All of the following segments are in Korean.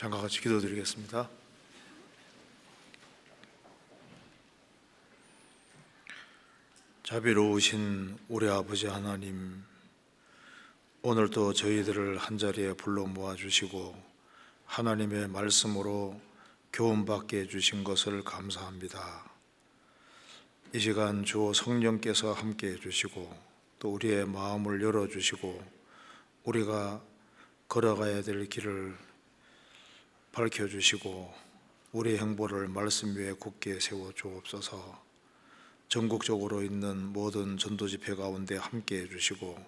잠깐 같이 기도드리겠습니다. 자비로우신 우리 아버지 하나님, 오늘도 저희들을 한자리에 불러 모아주시고 하나님의 말씀으로 교훈받게 해주신 것을 감사합니다. 이 시간 주 성령께서 함께 해주시고 또 우리의 마음을 열어주시고 우리가 걸어가야 될 길을 밝혀주시고 우리 행보를 말씀 위에 굳게 세워주옵소서. 전국적으로 있는 모든 전도집회 가운데 함께 해주시고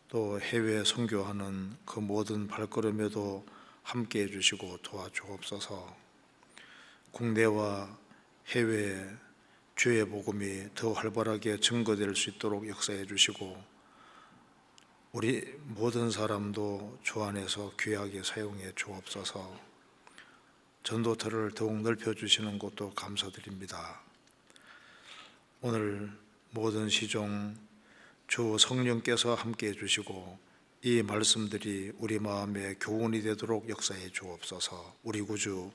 또 해외 선교하는 그 모든 발걸음에도 함께 해주시고 도와주옵소서. 국내와 해외에 주의 복음이 더 활발하게 증거될 수 있도록 역사해 주시고 우리 모든 사람도 주 안에서 귀하게 사용해 주옵소서. 전도터를 더욱 넓혀주시는 것도 감사드립니다. 오늘 모든 시종 주 성령께서 함께 해주시고 이 말씀들이 우리 마음에 교훈이 되도록 역사해 주옵소서. 우리 구주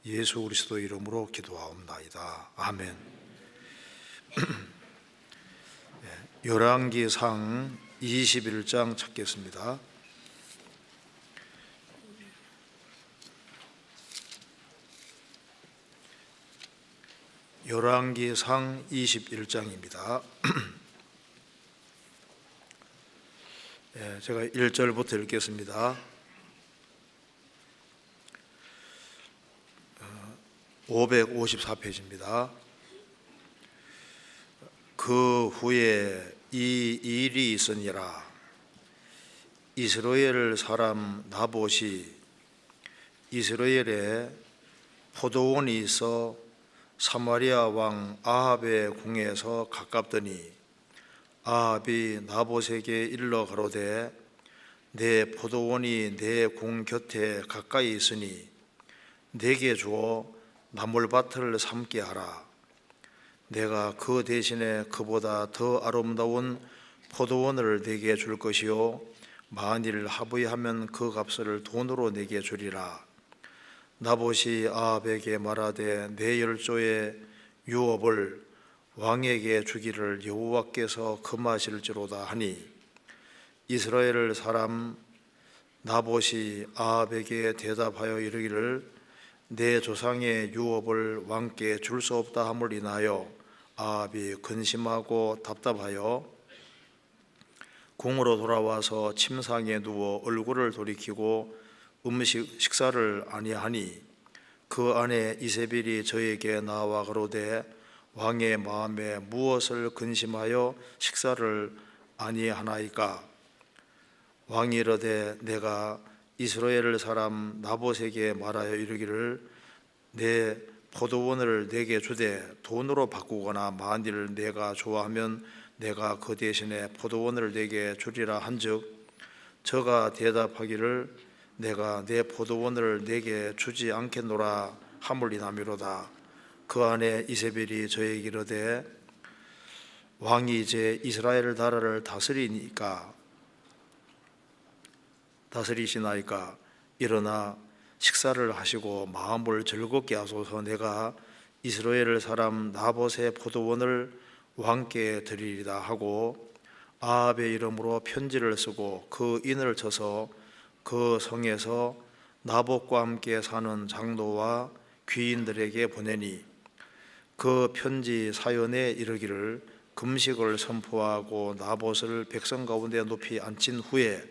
예수 그리스도 이름으로 기도하옵나이다. 아멘. 열왕기상 21장 찾겠습니다. 열왕기상 21장입니다. 제가 1절부터 읽겠습니다. 554페이지입니다. 그 후에 이 일이 있으니라. 이스라엘 사람 나봇이 이스라엘에 포도원이 있어 사마리아 왕 아합의 궁에서 가깝더니 아합이 나봇에게 일러 가로되 내 포도원이 내 궁 곁에 가까이 있으니 내게 주어 나물밭을 삼게 하라. 내가 그 대신에 그보다 더 아름다운 포도원을 내게 줄 것이요 만일 합의하면 그 값을 돈으로 내게 주리라. 나봇이 아합에게 말하되 내 열조의 유업을 왕에게 주기를 여호와께서 금하실지로다 하니 이스라엘 사람 나봇이 아합에게 대답하여 이르기를 내 조상의 유업을 왕께 줄 수 없다 함을 인하여 아합이 근심하고 답답하여 궁으로 돌아와서 침상에 누워 얼굴을 돌이키고 식사를 아니하니 그 아내 이세벨이 저에게 나와 가로되 왕의 마음에 무엇을 근심하여 식사를 아니하나이까. 왕이 이르되 내가 이스라엘 사람 나봇에게 말하여 이르기를 내 포도원을 내게 주되 돈으로 바꾸거나 만일 내가 좋아하면 내가 그 대신에 포도원을 내게 주리라 한즉 저가 대답하기를 내가 내 포도원을 내게 주지 않겠노라 함을 인하미로다. 그 아내 이세벨이 저에게 이르되 왕이 이제 이스라엘 나라를 다스리시나이까 일어나 식사를 하시고 마음을 즐겁게 하소서. 내가 이스라엘 사람 나봇의 포도원을 왕께 드리리다 하고 아합의 이름으로 편지를 쓰고 그 인을 쳐서 그 성에서 나봇과 함께 사는 장로와 귀인들에게 보내니 그 편지 사연에 이르기를 금식을 선포하고 나봇을 백성 가운데 높이 앉힌 후에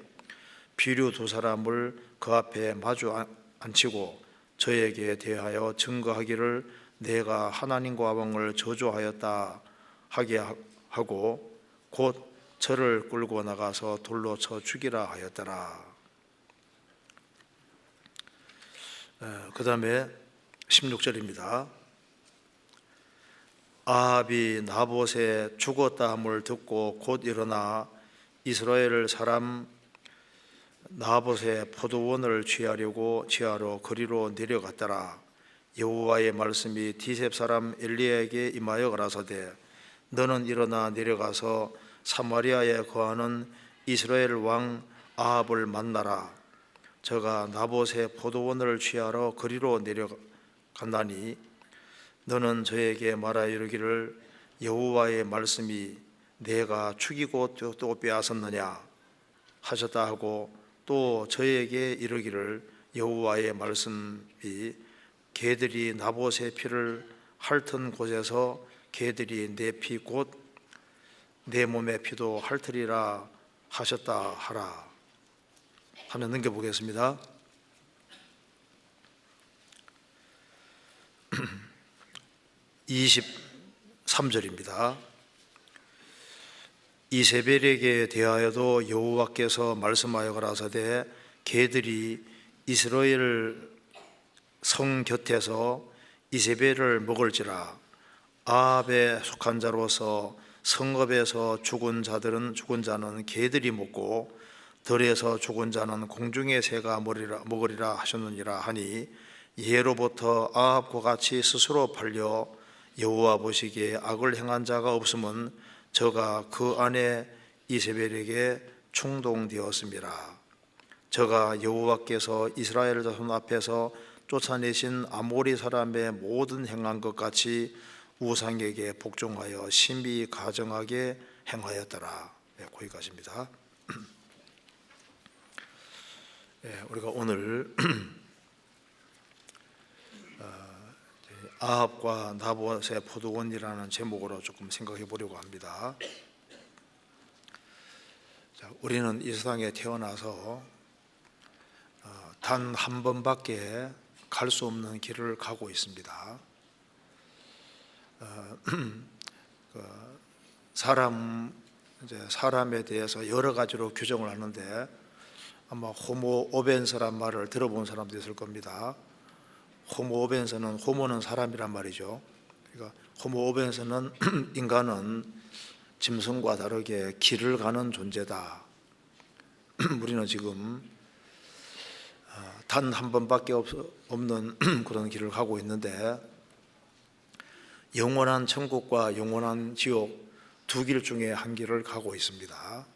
비류 두 사람을 그 앞에 마주 앉히고 저에게 대하여 증거하기를 내가 하나님과 왕을 저주하였다 하게 하고 곧 저를 끌고 나가서 돌로 쳐 죽이라 하였더라. 그 다음에 16절입니다. 아합이 나봇의 죽었다 함을 듣고 곧 일어나 이스라엘 사람 나봇의 포도원을 취하러 거리로 내려갔더라. 여호와의 말씀이 디셉 사람 엘리야에게 임하여 가라사대 너는 일어나 내려가서 사마리아에 거하는 이스라엘 왕 아합을 만나라. 저가 나봇의 포도원을 취하러 그리로 내려간다니 너는 저에게 말하여 이르기를 여호와의 말씀이 내가 죽이고 또 빼앗았느냐 하셨다 하고 또 저에게 이르기를 여호와의 말씀이 개들이 나봇의 피를 핥은 곳에서 개들이 내 피 곧 내 몸의 피도 핥으리라 하셨다 하라. 하면 넘겨보겠습니다. 23절입니다. 이세벨에게 대하여도 여호와께서 말씀하여 가라사대 개들이 이스라엘 성 곁에서 이세벨을 먹을지라. 아합에 속한 자로서 성읍에서 죽은 자는 개들이 먹고 들에서 죽은 자는 공중의 새가 먹으리라 하셨느니라 하니 예로부터 아합과 같이 스스로 팔려 여호와 보시기에 악을 행한 자가 없음은 저가 그 아내 이세벨에게 충동되었습니다. 저가 여호와께서 이스라엘 자손 앞에서 쫓아내신 아모리 사람의 모든 행한 것 같이 우상에게 복종하여 심히 가증하게 행하였더라. 거기까지입니다. 우리가 오늘 아합과 나봇의 포도원이라는 제목으로 조금 생각해 보려고 합니다. 우리는 이 세상에 태어나서 단 한 번밖에 갈 수 없는 길을 가고 있습니다. 사람에 대해서 여러 가지로 규정을 하는데 아마 호모 오벤서란 말을 들어본 사람도 있을 겁니다. 호모 오벤서는, 호모는 사람이란 말이죠. 그러니까 호모 오벤서는 인간은 짐승과 다르게 길을 가는 존재다. 우리는 지금 단 한 번밖에 없는 그런 길을 가고 있는데 영원한 천국과 영원한 지옥 두 길 중에 한 길을 가고 있습니다.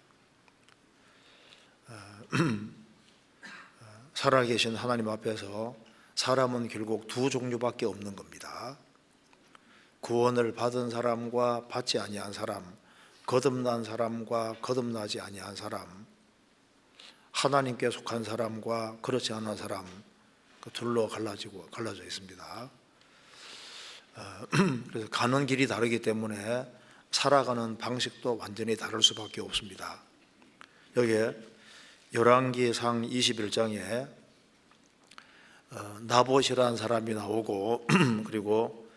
살아계신 하나님 앞에서 사람은 결국 두 종류밖에 없는 겁니다. 구원을 받은 사람과 받지 아니한 사람, 거듭난 사람과 거듭나지 아니한 사람, 하나님께 속한 사람과 그렇지 않은 사람, 그 둘로 갈라져 있습니다. 그래서 가는 길이 다르기 때문에 살아가는 방식도 완전히 다를 수밖에 없습니다. 여기에 열왕기상 21장에 나봇이라는 사람이 나오고 그리고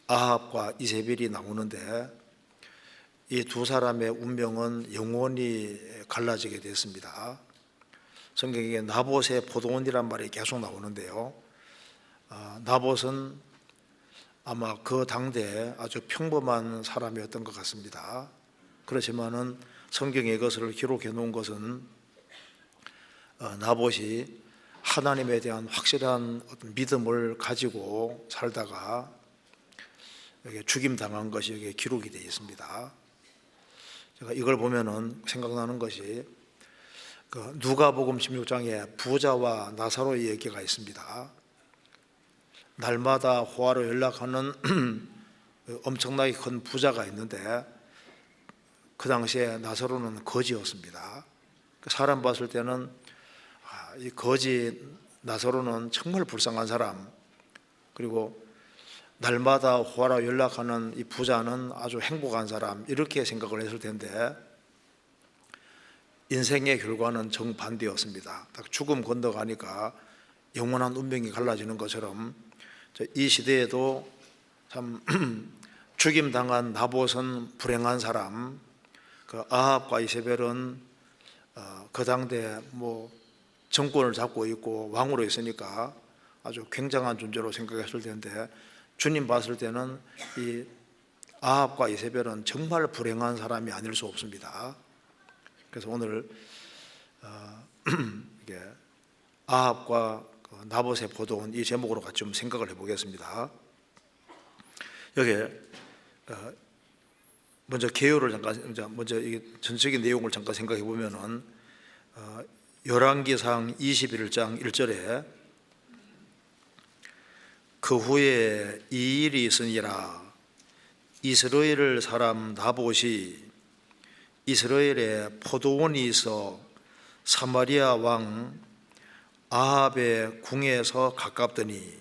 아합과 이세벨이 나오는데 이 두 사람의 운명은 영원히 갈라지게 됐습니다. 성경에 나봇의 포도원이란 말이 계속 나오는데요, 나봇은 아마 그 당대에 아주 평범한 사람이었던 것 같습니다. 그렇지만은 성경에 이것을 기록해 놓은 것은 나봇이 하나님에 대한 확실한 어떤 믿음을 가지고 살다가 죽임 당한 것이 여기에 기록이 되어 있습니다. 제가 이걸 보면은 생각나는 것이 누가복음 16장에 부자와 나사로의 얘기가 있습니다. 날마다 호화로 연락하는 엄청나게 큰 부자가 있는데 그 당시에 나사로는 거지였습니다. 사람 봤을 때는 이 거지 나사로는 정말 불쌍한 사람, 그리고 날마다 호화로 연락하는 이 부자는 아주 행복한 사람, 이렇게 생각을 했을 텐데 인생의 결과는 정반대였습니다. 딱 죽음 건너가니까 영원한 운명이 갈라지는 것처럼 이 시대에도 참 죽임당한 나봇은 불행한 사람, 그 아합과 이세벨은 그 당대 정권을 잡고 있고 왕으로 있으니까 아주 굉장한 존재로 생각했을 텐데 주님 봤을 때는 이 아합과 이세벨은 정말 불행한 사람이 아닐 수 없습니다. 그래서 오늘 이게 아합과 나봇의 포도원, 이 제목으로 같이 좀 생각을 해보겠습니다. 여기에 먼저 개요를 잠깐, 먼저 이 전체적인 내용을 잠깐 생각해 보면은 열왕기상 21장 1절에 그 후에 이 일이 있으니라. 이스라엘 사람 나봇이 이스라엘에 포도원이 있어 사마리아 왕 아합의 궁에서 가깝더니,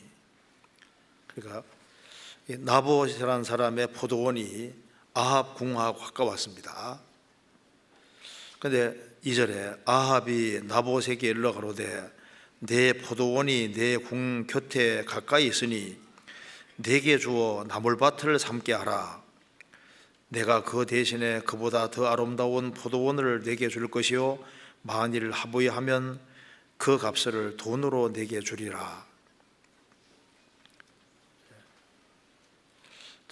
그러니까 나봇이라는 사람의 포도원이 아합 궁하고 가까웠습니다. 그런데 2절에 아합이 나봇에게 일러 가로되 내 포도원이 내 궁 곁에 가까이 있으니 내게 주어 나물밭을 삼게 하라. 내가 그 대신에 그보다 더 아름다운 포도원을 내게 줄 것이요 만일 합의하면 그 값을 돈으로 내게 주리라.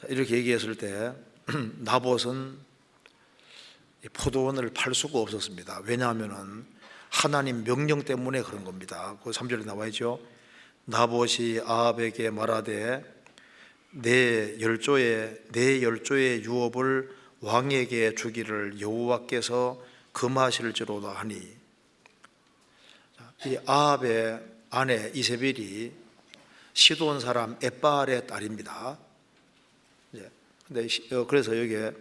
이렇게 얘기했을 때 나봇은 포도원을 팔 수가 없었습니다. 왜냐하면 하나님 명령 때문에 그런 겁니다. 그 3절에 나와 있죠. 나봇이 아합에게 말하되 내 열조의 유업을 왕에게 주기를 여호와께서 금하실지로다 하니, 이 아합의 아내 이세벨이 시돈 사람 엣바알의 딸입니다. 근데 그래서 여기에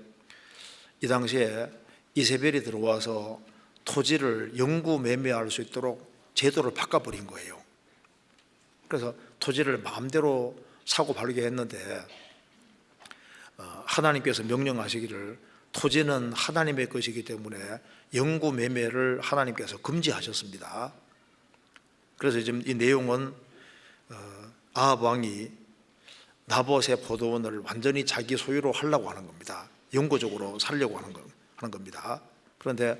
이 당시에 이세벨이 들어와서 토지를 영구 매매할 수 있도록 제도를 바꿔버린 거예요. 그래서 토지를 마음대로 사고 팔게 했는데 하나님께서 명령하시기를 토지는 하나님의 것이기 때문에 영구 매매를 하나님께서 금지하셨습니다. 그래서 지금 이 내용은 아합 왕이 나봇의 포도원을 완전히 자기 소유로 하려고 하는 겁니다. 영구적으로 살려고 하는 겁니다. 그런데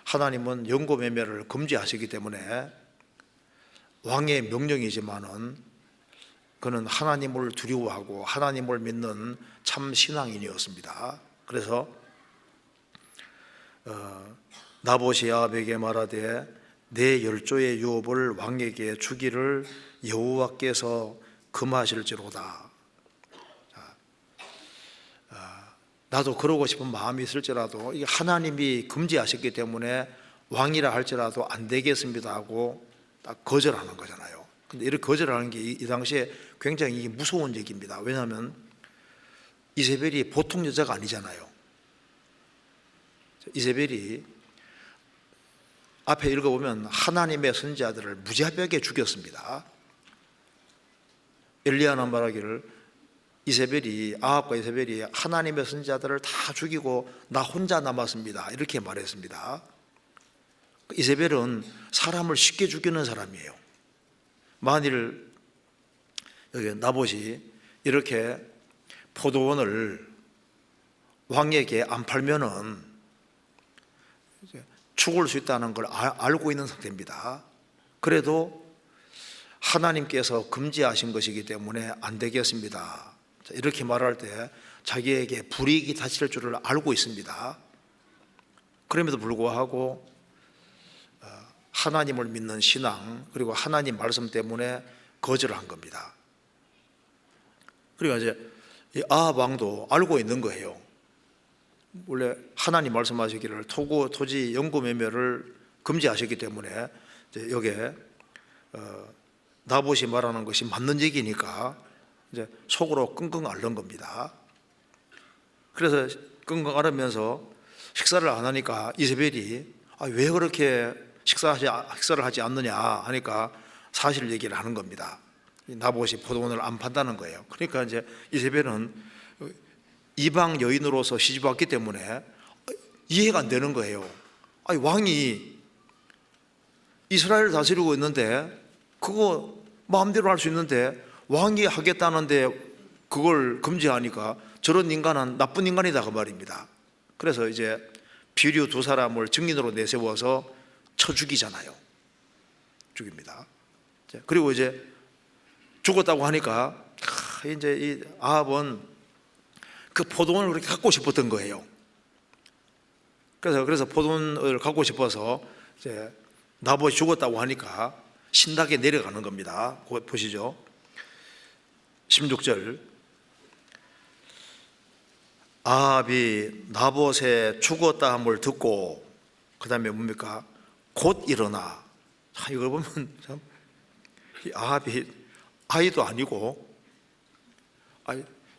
하나님은 영구 매매를 금지하시기 때문에 왕의 명령이지만은 그는 하나님을 두려워하고 하나님을 믿는 참 신앙인이었습니다. 그래서 나봇이 아합에게 말하되 내 열조의 유업을 왕에게 주기를 여호와께서 금하실지로다. 나도 그러고 싶은 마음이 있을지라도 이게 하나님이 금지하셨기 때문에 왕이라 할지라도 안 되겠습니다 하고 딱 거절하는 거잖아요. 근데 이렇게 거절하는 게 이 당시에 굉장히 무서운 얘기입니다. 왜냐하면 이세벨이 보통 여자가 아니잖아요. 이세벨이 앞에 읽어보면 하나님의 선지자들을 무자비하게 죽였습니다. 엘리야는 말하기를 아합과 이세벨이 하나님의 선지자들을 다 죽이고 나 혼자 남았습니다 이렇게 말했습니다. 이세벨은 사람을 쉽게 죽이는 사람이에요. 만일 여기 나봇이 이렇게 포도원을 왕에게 안 팔면은 죽을 수 있다는 걸 알고 있는 상태입니다. 그래도 하나님께서 금지하신 것이기 때문에 안 되겠습니다 이렇게 말할 때 자기에게 불이익이 닥칠 줄을 알고 있습니다. 그럼에도 불구하고 하나님을 믿는 신앙 그리고 하나님 말씀 때문에 거절을 한 겁니다. 그리고 이제 이 아합 왕도 알고 있는 거예요. 원래 하나님 말씀하시기를 토지 영구 매매를 금지하셨기 때문에 이제 여기에 나봇이 말하는 것이 맞는 얘기니까 이제 속으로 끙끙 앓는 겁니다. 그래서 끙끙 앓으면서 식사를 안 하니까 이세벨이 왜 그렇게 식사를 하지 않느냐 하니까 사실 얘기를 하는 겁니다. 나봇이 포도원을 안 판다는 거예요. 그러니까 이제 이세벨은 이방 여인으로서 시집 왔기 때문에 이해가 안 되는 거예요. 왕이 이스라엘을 다스리고 있는데 그거 마음대로 할 수 있는데 왕이 하겠다는데 그걸 금지하니까 저런 인간은 나쁜 인간이다 그 말입니다. 그래서 이제 비류 두 사람을 증인으로 내세워서 쳐 죽이잖아요. 죽입니다. 그리고 이제 죽었다고 하니까 이제 이 아합은 그 포도원을 그렇게 갖고 싶었던 거예요. 그래서 포도원을 갖고 싶어서 이제 나봇이 죽었다고 하니까 신나게 내려가는 겁니다. 보시죠. 16절 아합이 나봇의 죽었다 함을 듣고 그 다음에 뭡니까? 곧 일어나 이걸 보면 참 아합이 아이도 아니고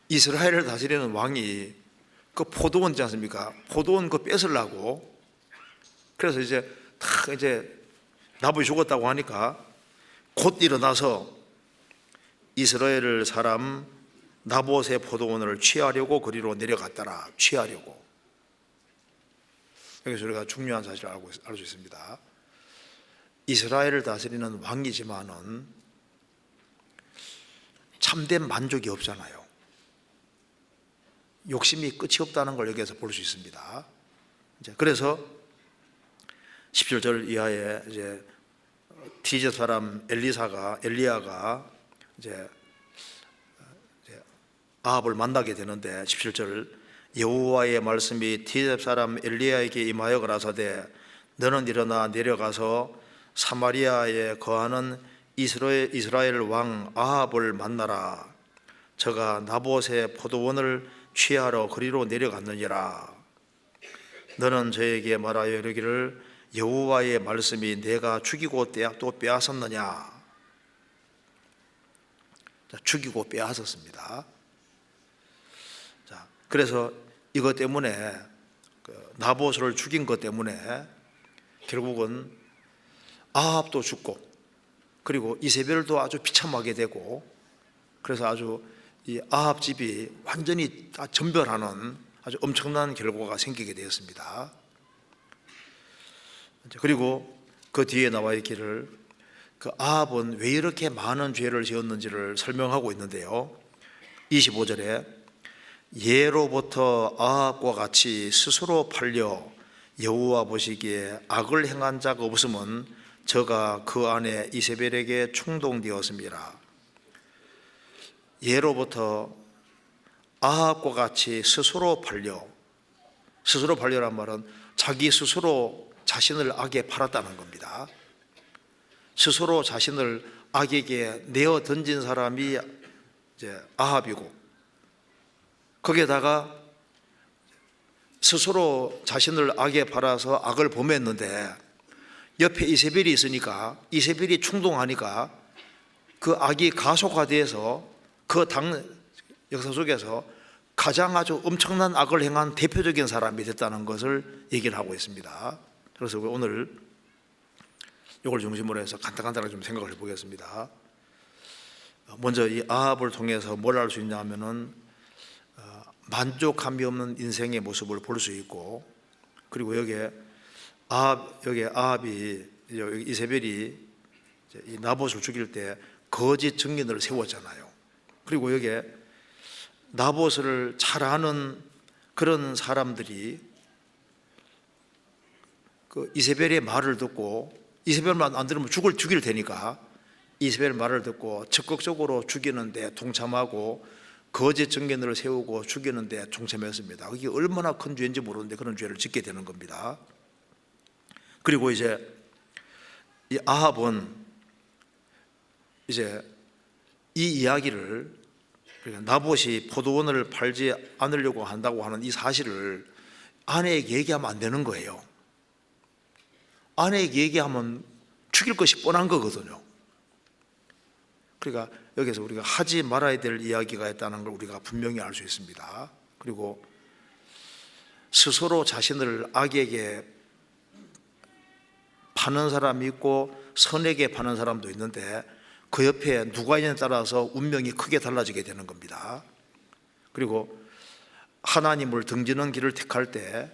이스라엘을 다스리는 왕이 그 포도원 있지 않습니까? 포도원 그 뺏으려고. 그래서 이제 다 이제 나봇이 죽었다고 하니까 곧 일어나서 이스라엘 사람 나봇의 포도원을 취하려고 그리로 내려갔더라. 취하려고. 여기서 우리가 중요한 사실을 알 수 있습니다. 이스라엘을 다스리는 왕이지만은 참된 만족이 없잖아요. 욕심이 끝이 없다는 걸 여기에서 볼 수 있습니다. 그래서 17절 이하에 이제 티제 사람 엘리야가 이제 아합을 만나게 되는데 17절 여호와의 말씀이 티제 사람 엘리야에게 임하여 가라사대 너는 일어나 내려가서 사마리아에 거하는 이스라엘 왕 아합을 만나라. 저가 나봇의 포도원을 취하러 그리로 내려갔느니라. 너는 저에게 말하여 이르기를 여호와의 말씀이 내가 죽이고 또 빼앗았느냐. 죽이고 빼앗았습니다. 그래서 이것 때문에 나봇을 죽인 것 때문에 결국은 아합도 죽고 그리고 이세벨도 아주 비참하게 되고 그래서 아주 이 아합 집이 완전히 다 전멸하는 아주 엄청난 결과가 생기게 되었습니다. 그리고 그 뒤에 나와 있기를 그 아합은 왜 이렇게 많은 죄를 지었는지를 설명하고 있는데요. 25절에 예로부터 아합과 같이 스스로 팔려 여호와 보시기에 악을 행한 자가 없으면 저가 그 안에 이세벨에게 충동되었습니다. 예로부터 아합과 같이 스스로 팔려란 말은 자기 스스로 자신을 악에 팔았다는 겁니다. 스스로 자신을 악에게 내어 던진 사람이 이제 아합이고 거기에다가 스스로 자신을 악에 팔아서 악을 범했는데 옆에 이세벨이 있으니까 이세벨이 충동하니까 그 악이 가속화돼서 그 당 역사 속에서 가장 아주 엄청난 악을 행한 대표적인 사람이 됐다는 것을 얘기를 하고 있습니다. 그래서 오늘 이걸 중심으로 해서 간단하게 좀 생각을 해보겠습니다. 먼저 이 아합을 통해서 뭘 알 수 있냐 하면은 만족함이 없는 인생의 모습을 볼 수 있고 그리고 여기에 아합이 이세벨이 이 나봇을 죽일 때 거짓 증인을 세웠잖아요. 그리고 여기에 나봇을 잘 아는 그런 사람들이 그 이세벨의 말을 듣고 이세벨 말 안 들으면 죽일 테니까 이세벨 말을 듣고 적극적으로 죽이는데 동참하고 거짓 증언을 세우고 죽이는데 동참했습니다. 그게 얼마나 큰 죄인지 모르는데 그런 죄를 짓게 되는 겁니다. 그리고 이제 이 아합은 이제 이 이야기를 나봇이 포도원을 팔지 않으려고 한다고 하는 이 사실을 아내에게 얘기하면 안 되는 거예요. 아내에게 얘기하면 죽일 것이 뻔한 거거든요. 그러니까 여기서 우리가 하지 말아야 될 이야기가 있다는 걸 우리가 분명히 알 수 있습니다. 그리고 스스로 자신을 악에게 파는 사람이 있고 선에게 파는 사람도 있는데 그 옆에 누가 있냐에 따라서 운명이 크게 달라지게 되는 겁니다. 그리고 하나님을 등지는 길을 택할 때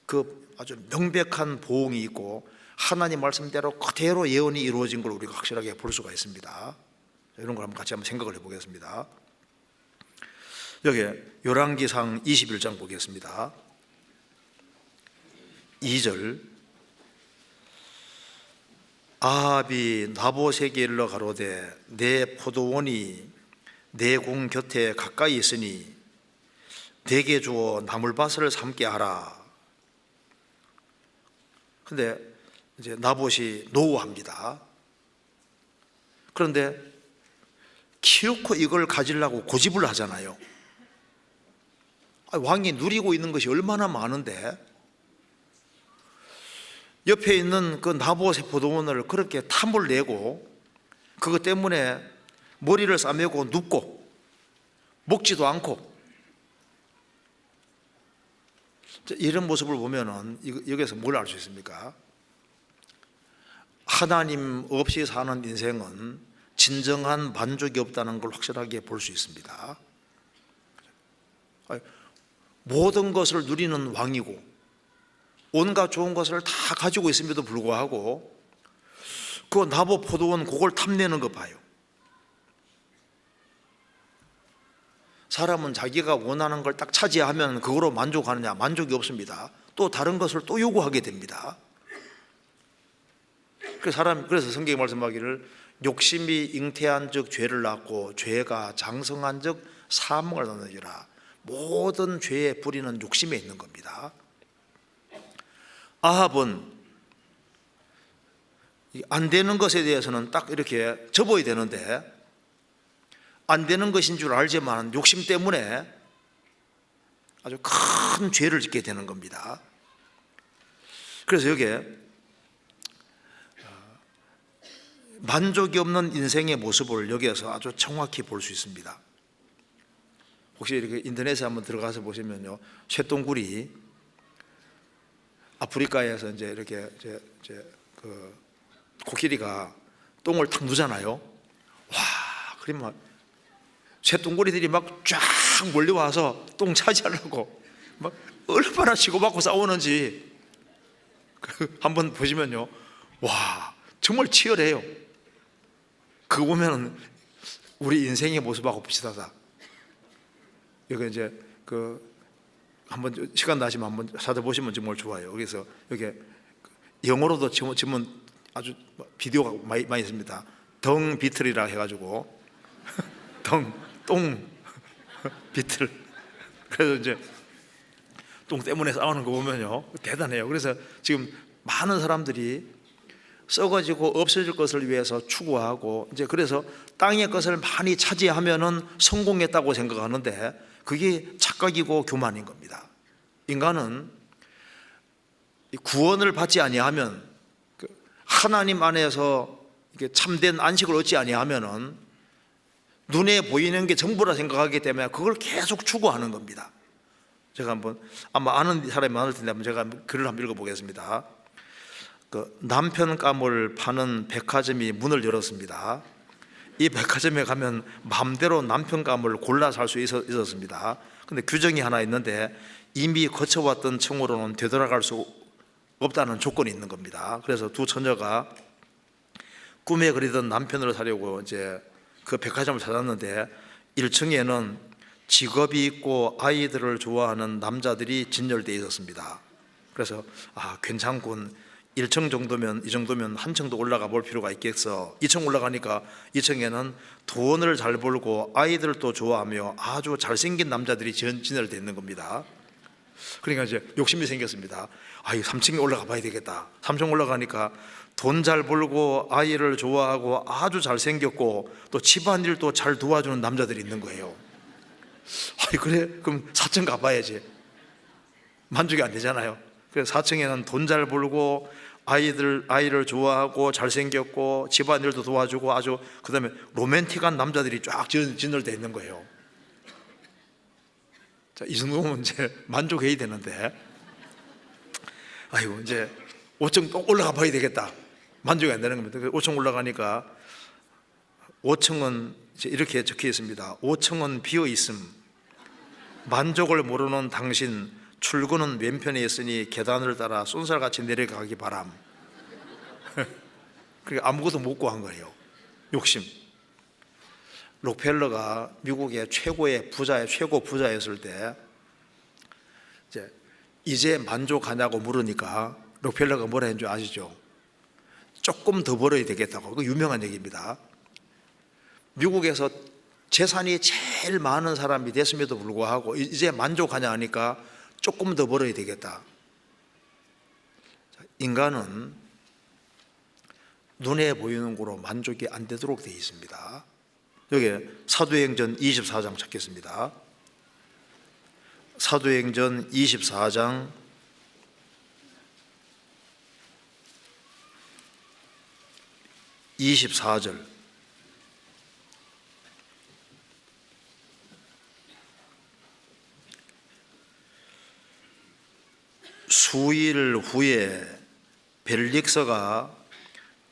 그 아주 명백한 보응이 있고 하나님 말씀대로 그대로 예언이 이루어진 걸 우리가 확실하게 볼 수가 있습니다. 이런 걸 같이 한번 생각을 해보겠습니다. 여기 열왕기상 21장 보겠습니다. 2절 아합이 나봇에게 일러 가로되 내 포도원이 내 공 곁에 가까이 있으니 내게 주어 나물밭을 삼게 하라. 근데 이제 나봇이 노하합니다. 그런데 키우고 이걸 가지려고 고집을 하잖아요. 왕이 누리고 있는 것이 얼마나 많은데 옆에 있는 그 나보세 포도원을 그렇게 탐을 내고 그것 때문에 머리를 싸매고 눕고 먹지도 않고, 이런 모습을 보면은 여기서 뭘 알 수 있습니까? 하나님 없이 사는 인생은 진정한 만족이 없다는 걸 확실하게 볼 수 있습니다. 모든 것을 누리는 왕이고 온갖 좋은 것을 다 가지고 있음에도 불구하고 그 나보 포도원 그걸 탐내는 거 봐요. 사람은 자기가 원하는 걸 딱 차지하면 그거로 만족하느냐? 만족이 없습니다. 또 다른 것을 또 요구하게 됩니다. 그래서 성경이 말씀하기를 욕심이 잉태한 즉 죄를 낳고 죄가 장성한 즉 사망을 낳느니라. 모든 죄의 뿌리는 욕심에 있는 겁니다. 아합은 안 되는 것에 대해서는 딱 이렇게 접어야 되는데 안 되는 것인 줄 알지만 욕심 때문에 아주 큰 죄를 짓게 되는 겁니다. 그래서 여기에 만족이 없는 인생의 모습을 여기에서 아주 정확히 볼 수 있습니다. 혹시 이렇게 인터넷에 한번 들어가서 보시면요, 쇠똥굴이 아프리카에서 이제 이렇게 그 코끼리가 똥을 탁 누잖아요. 와, 그러면 쇠똥구리들이 막 쫙 몰려와서 똥 차지하려고 막 얼마나 치고받고 싸우는지 한번 보시면요, 와, 정말 치열해요. 그거 보면은 우리 인생의 모습하고 비슷하다. 여기 이제 그 한번 시간 나시면 한번 찾아보시면 정말 좋아요. 그래서 여기 영어로도 지금 아주 비디오가 많이 있습니다. 덩 비틀이라 해가지고 똥 비틀. 그래서 이제 똥 때문에 싸우는 거 보면요, 대단해요. 그래서 지금 많은 사람들이 썩어지고 없어질 것을 위해서 추구하고, 이제 그래서 땅의 것을 많이 차지하면은 성공했다고 생각하는데 그게 착각이고 교만인 겁니다. 인간은 구원을 받지 아니하면, 하나님 안에서 참된 안식을 얻지 아니하면은 눈에 보이는 게 전부라 생각하기 때문에 그걸 계속 추구하는 겁니다. 제가 한번, 아마 아는 사람이 많을 텐데 한번 제가 글을 한번 읽어보겠습니다. 그 남편감을 파는 백화점이 문을 열었습니다. 이 백화점에 가면 마음대로 남편감을 골라 살 수 있었습니다. 근데 규정이 하나 있는데 이미 거쳐왔던 층으로는 되돌아갈 수 없다는 조건이 있는 겁니다. 그래서 두 처녀가 꿈에 그리던 남편을 사려고 이제 그 백화점을 찾았는데 1층에는 직업이 있고 아이들을 좋아하는 남자들이 진열되어 있었습니다. 그래서 괜찮군, 1층 정도면, 이 정도면 한 층도 올라가 볼 필요가 있겠어. 2층 올라가니까 2층에는 돈을 잘 벌고 아이들도 좋아하며 아주 잘생긴 남자들이 진열되어 있는 겁니다. 그러니까 이제 욕심이 생겼습니다. 3층에 올라가 봐야 되겠다. 3층 올라가니까 돈 잘 벌고 아이를 좋아하고 아주 잘생겼고 또 집안일도 잘 도와주는 남자들이 있는 거예요. 그래, 그럼 4층 가봐야지. 만족이 안 되잖아요. 그래서 4층에는 돈 잘 벌고 아이를 좋아하고 잘생겼고 집안일도 도와주고 아주 그다음에 로맨틱한 남자들이 쫙 진열되어 있는 거예요. 자, 이 정도면 이제 만족해야 되는데, 이제 5층 또 올라가 봐야 되겠다. 만족이 안 되는 겁니다. 5층 올라가니까 5층은 이렇게 적혀 있습니다. 5층은 비어 있음. 만족을 모르는 당신, 출구는 왼편에 있으니 계단을 따라 쏜살같이 내려가기 바람. 그러니까 아무것도 못 구한 거예요. 욕심. 록펠러가 미국의 최고 부자였을 때 이제 만족하냐고 물으니까 록펠러가 뭐라 했는지 아시죠? 조금 더 벌어야 되겠다고. 그 유명한 얘기입니다. 미국에서 재산이 제일 많은 사람이 됐음에도 불구하고 이제 만족하냐 하니까 조금 더 벌어야 되겠다. 인간은 눈에 보이는 거로 만족이 안 되도록 되어 있습니다. 여기 사도행전 24장 찾겠습니다. 사도행전 24장 24절. 수일 후에 벨릭서가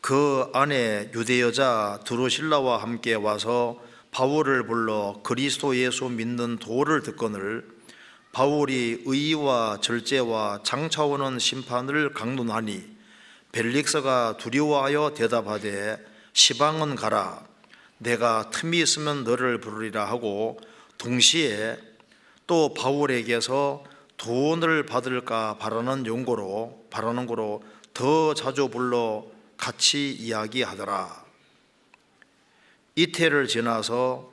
그 안에 유대 여자 드루실라와 함께 와서 바울을 불러 그리스도 예수 믿는 도를 듣거늘 바울이 의와 절제와 장차오는 심판을 강론하니 벨릭서가 두려워하여 대답하되 시방은 가라, 내가 틈이 있으면 너를 부르리라 하고 동시에 또 바울에게서 돈을 받을까 바라는 거로 더 자주 불러 같이 이야기하더라. 이태를 지나서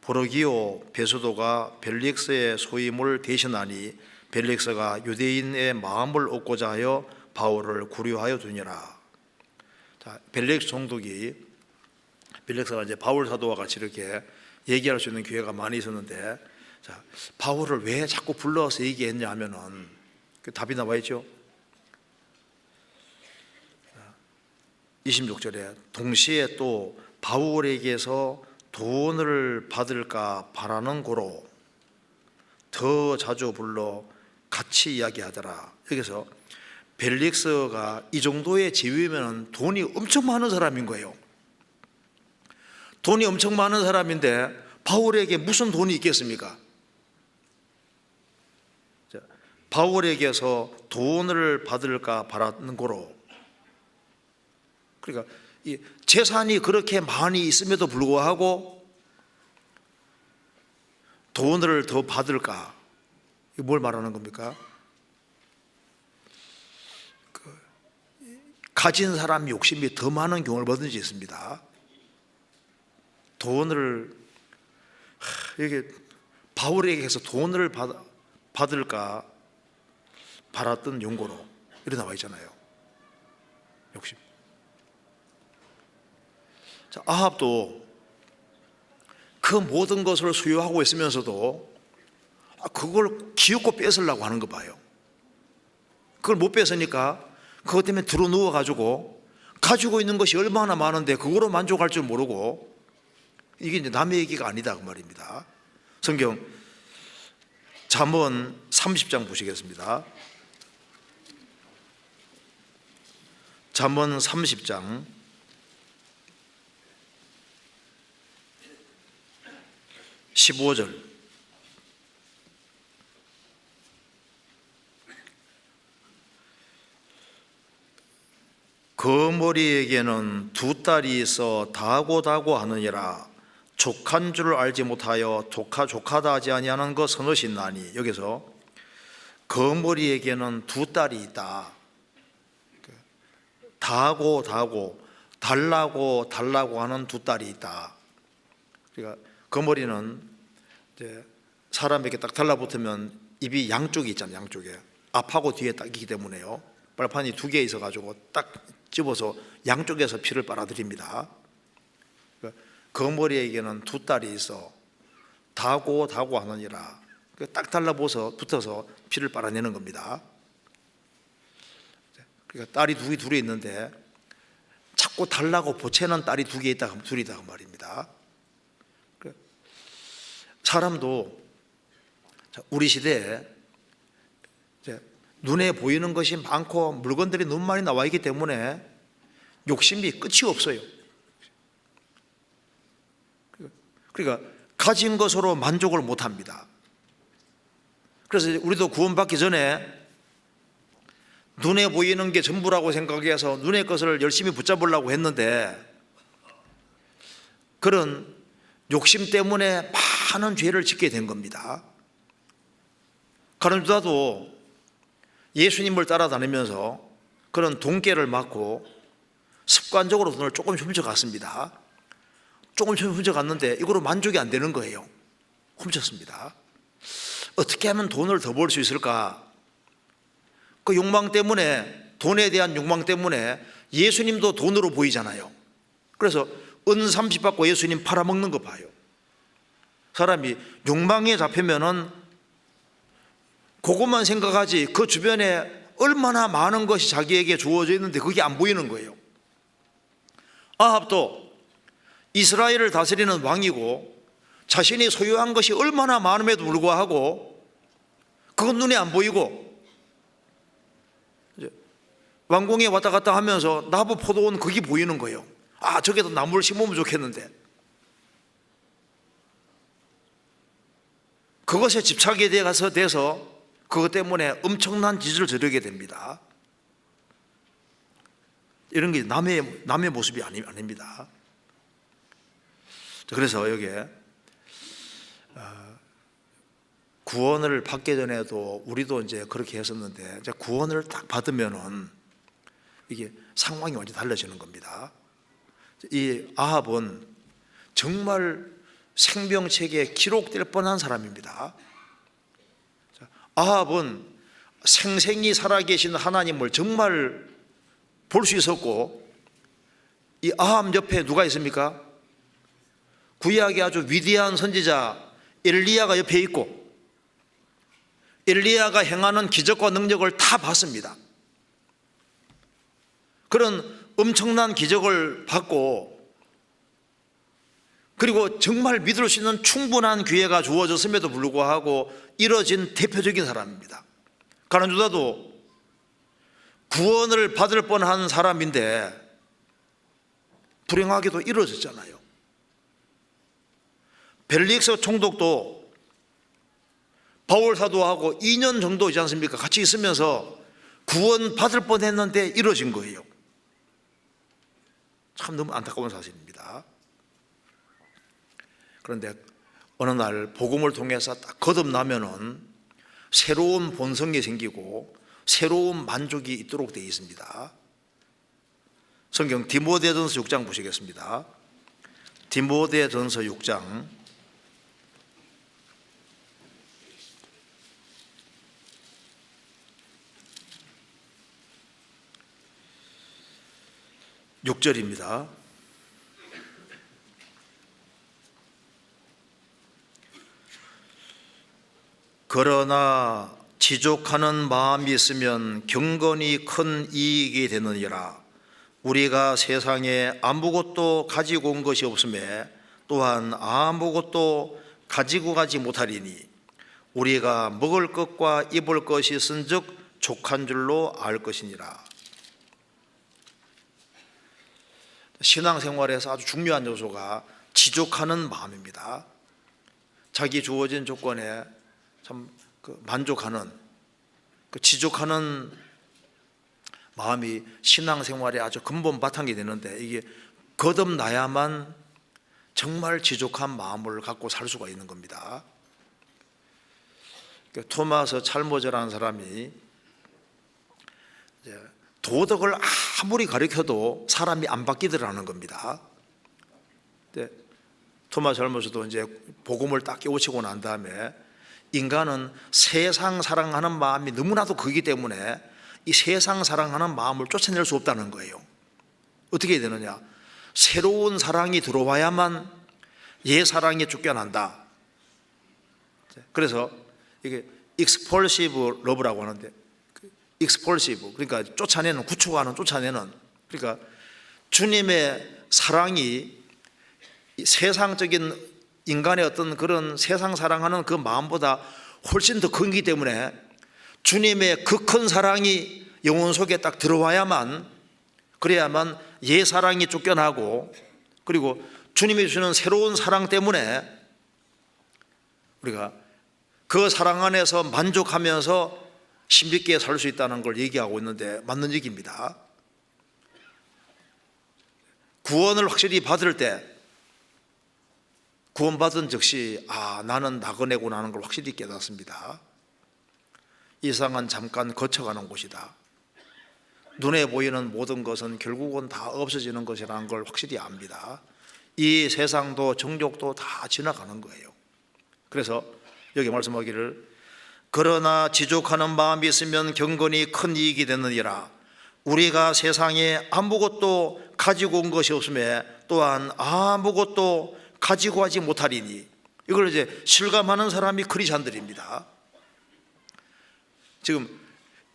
보르기오 베수도가 벨릭스의 소임을 대신하니 벨릭스가 유대인의 마음을 얻고자 하여 바울을 구류하여 두니라. 자, 벨릭스 총독이 벨릭스가 이제 바울 사도와 같이 이렇게 얘기할 수 있는 기회가 많이 있었는데, 자, 바울을 왜 자꾸 불러서 얘기했냐 하면은 그 답이 나와 있죠. 26절에 동시에 또 바울에게서 돈을 받을까 바라는 고로 더 자주 불러 같이 이야기하더라. 여기서 벨릭스가 이 정도의 지위면 돈이 엄청 많은 사람인 거예요. 돈이 엄청 많은 사람인데 바울에게 무슨 돈이 있겠습니까? 바울에게서 돈을 받을까 바라는 고로, 그러니까 이 재산이 그렇게 많이 있음에도 불구하고 돈을 더 받을까, 이게 뭘 말하는 겁니까? 가진 사람 욕심이 더 많은 경우를 뭐든지 있습니다. 돈을, 이게 바울에게서 돈을 받을까 바랐던 용고로 이렇게 나와 있잖아요. 욕심. 자, 아합도 그 모든 것을 소유하고 있으면서도 그걸 기웃고 뺏으려고 하는 거 봐요. 그걸 못 뺏으니까 그것 때문에 들어 누워가지고 가지고 있는 것이 얼마나 많은데 그거로 만족할 줄 모르고, 이게 이제 남의 얘기가 아니다 그 말입니다. 성경 잠언 30장 보시겠습니다. 잠언 30장 15절. 거머리에게는 두 딸이 있어 다고다고 하느니라. 족한 줄 알지 못하여 족하다 하지 아니하는 것 서너시 나니. 여기서 거머리에게는 두 딸이 있다. 다고 달라고 하는 두 딸이 있다. 그러니까 거머리는 이제 사람에게 딱 달라붙으면 입이 양쪽이 있잖아요. 양쪽에 앞하고 뒤에 딱 있기 때문에요. 발판이 두 개 있어가지고 딱 집어서 양쪽에서 피를 빨아들입니다. 그러니까 거머리에게는 두 딸이 있어 다고 하느니라. 딱 달라붙어서 피를 빨아내는 겁니다. 그러니까 딸이 둘이 있는데 자꾸 달라고 보채는 딸이 둘이 있다 그 말입니다. 사람도 우리 시대에 눈에 보이는 것이 많고 물건들이 너무 많이 나와 있기 때문에 욕심이 끝이 없어요. 그러니까 가진 것으로 만족을 못 합니다. 그래서 우리도 구원받기 전에 눈에 보이는 게 전부라고 생각해서 눈의 것을 열심히 붙잡으려고 했는데, 그런 욕심 때문에 많은 죄를 짓게 된 겁니다. 가룟 유다도 예수님을 따라다니면서 그런 돈깨를 맞고 습관적으로 돈을 조금씩 훔쳐갔습니다. 조금씩 훔쳐갔는데 이거로 만족이 안 되는 거예요. 훔쳤습니다. 어떻게 하면 돈을 더 벌 수 있을까? 그 욕망 때문에, 돈에 대한 욕망 때문에 예수님도 돈으로 보이잖아요. 그래서 은 30 받고 예수님 팔아먹는 거 봐요. 사람이 욕망에 잡히면은 그것만 생각하지 그 주변에 얼마나 많은 것이 자기에게 주어져 있는데 그게 안 보이는 거예요. 아합도 이스라엘을 다스리는 왕이고 자신이 소유한 것이 얼마나 많음에도 불구하고 그건 눈에 안 보이고 왕궁에 왔다 갔다 하면서 나무 포도원 거기 보이는 거예요. 아, 저기도 나무를 심으면 좋겠는데. 그것에 집착이 돼서 그것 때문에 엄청난 짓을 저지르게 됩니다. 이런 게 남의 모습이 아닙니다. 그래서 여기에 구원을 받기 전에도 우리도 이제 그렇게 했었는데, 이제 구원을 딱 받으면은 이게 상황이 완전히 달라지는 겁니다. 이 아합은 정말 생명책에 기록될 뻔한 사람입니다. 아합은 생생히 살아계신 하나님을 정말 볼 수 있었고, 이 아합 옆에 누가 있습니까? 구약의 아주 위대한 선지자 엘리야가 옆에 있고, 엘리야가 행하는 기적과 능력을 다 봤습니다. 그런 엄청난 기적을 받고, 그리고 정말 믿을 수 있는 충분한 기회가 주어졌음에도 불구하고 이뤄진 대표적인 사람입니다. 가룟 유다도 구원을 받을 뻔한 사람인데 불행하게도 이루어졌잖아요. 벨릭스 총독도 바울 사도하고 2년 정도이지 않습니까? 같이 있으면서 구원 받을 뻔했는데 이루어진 거예요. 참 너무 안타까운 사실입니다. 그런데 어느 날 복음을 통해서 딱 거듭나면은 새로운 본성이 생기고 새로운 만족이 있도록 되어 있습니다. 성경 디모데전서 6장 보시겠습니다. 디모데전서 6장 6절입니다. 그러나 지족하는 마음이 있으면 경건이 큰 이익이 되느니라. 우리가 세상에 아무것도 가지고 온 것이 없음에 또한 아무것도 가지고 가지 못하리니 우리가 먹을 것과 입을 것이 있은즉 족한 줄로 알 것이니라. 신앙생활에서 아주 중요한 요소가 지족하는 마음입니다. 자기 주어진 조건에 참 만족하는, 지족하는 마음이 신앙생활의 아주 근본 바탕이 되는데, 이게 거듭나야만 정말 지족한 마음을 갖고 살 수가 있는 겁니다. 토마스 찰모제라는 사람이 도덕을 아무리 가르쳐도 사람이 안 바뀌더라는 겁니다. 토마스 찰모제도 이제 복음을 딱 깨우치고 난 다음에 인간은 세상 사랑하는 마음이 너무나도 크기 때문에 이 세상 사랑하는 마음을 쫓아낼 수 없다는 거예요. 어떻게 해야 되느냐? 새로운 사랑이 들어와야만 옛 사랑이 쫓겨난다. 그래서 이게 expulsive love라고 하는데, expulsive 그러니까 쫓아내는, 구축하는, 쫓아내는, 그러니까 주님의 사랑이 세상적인 인간의 어떤 그런 세상 사랑하는 그 마음보다 훨씬 더 크기 때문에 주님의 그 큰 사랑이 영혼 속에 딱 들어와야만, 그래야만 옛 사랑이 쫓겨나고, 그리고 주님이 주시는 새로운 사랑 때문에 우리가 그 사랑 안에서 만족하면서 힘있게 살 수 있다는 걸 얘기하고 있는데 맞는 얘기입니다. 구원을 확실히 받을 때, 구원받은 즉시 나는 나그네구나 하는 걸 확실히 깨닫습니다. 이 세상은 잠깐 거쳐가는 곳이다. 눈에 보이는 모든 것은 결국은 다 없어지는 것이라는 걸 확실히 압니다. 이 세상도 정욕도 다 지나가는 거예요. 그래서 여기 말씀하기를 그러나 지족하는 마음이 있으면 경건이 큰 이익이 되느니라. 우리가 세상에 아무것도 가지고 온 것이 없음에 또한 아무것도 가지고 하지 못하리니, 이걸 이제 실감하는 사람이 크리스찬들입니다. 지금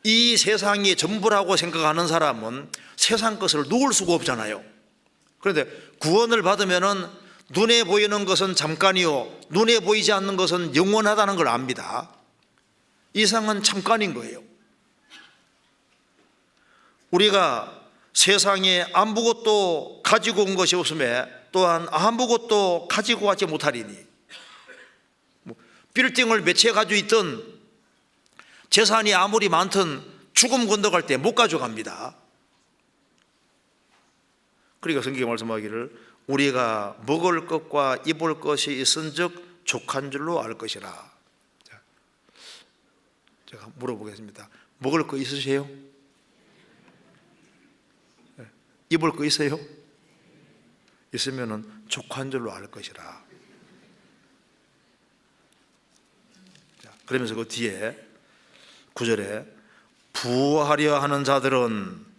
이 세상이 전부라고 생각하는 사람은 세상 것을 놓을 수가 없잖아요. 그런데 구원을 받으면은 눈에 보이는 것은 잠깐이요 눈에 보이지 않는 것은 영원하다는 걸 압니다. 이상은 잠깐인 거예요. 우리가 세상에 아무것도 가지고 온 것이 없음에 또한 아무것도 가지고 가지 못하리니, 빌딩을 몇 채 가지고 있든 재산이 아무리 많든 죽음 건너갈 때 못 가져갑니다. 그러니까 성경이 말씀하기를 우리가 먹을 것과 입을 것이 있은즉 족한 줄로 알 것이라. 제가 물어보겠습니다. 먹을 거 있으세요? 입을 거 있어요? 있으면은 족한 줄로 알 것이라. 그러면서 그 뒤에 9절에 부하려 하는 자들은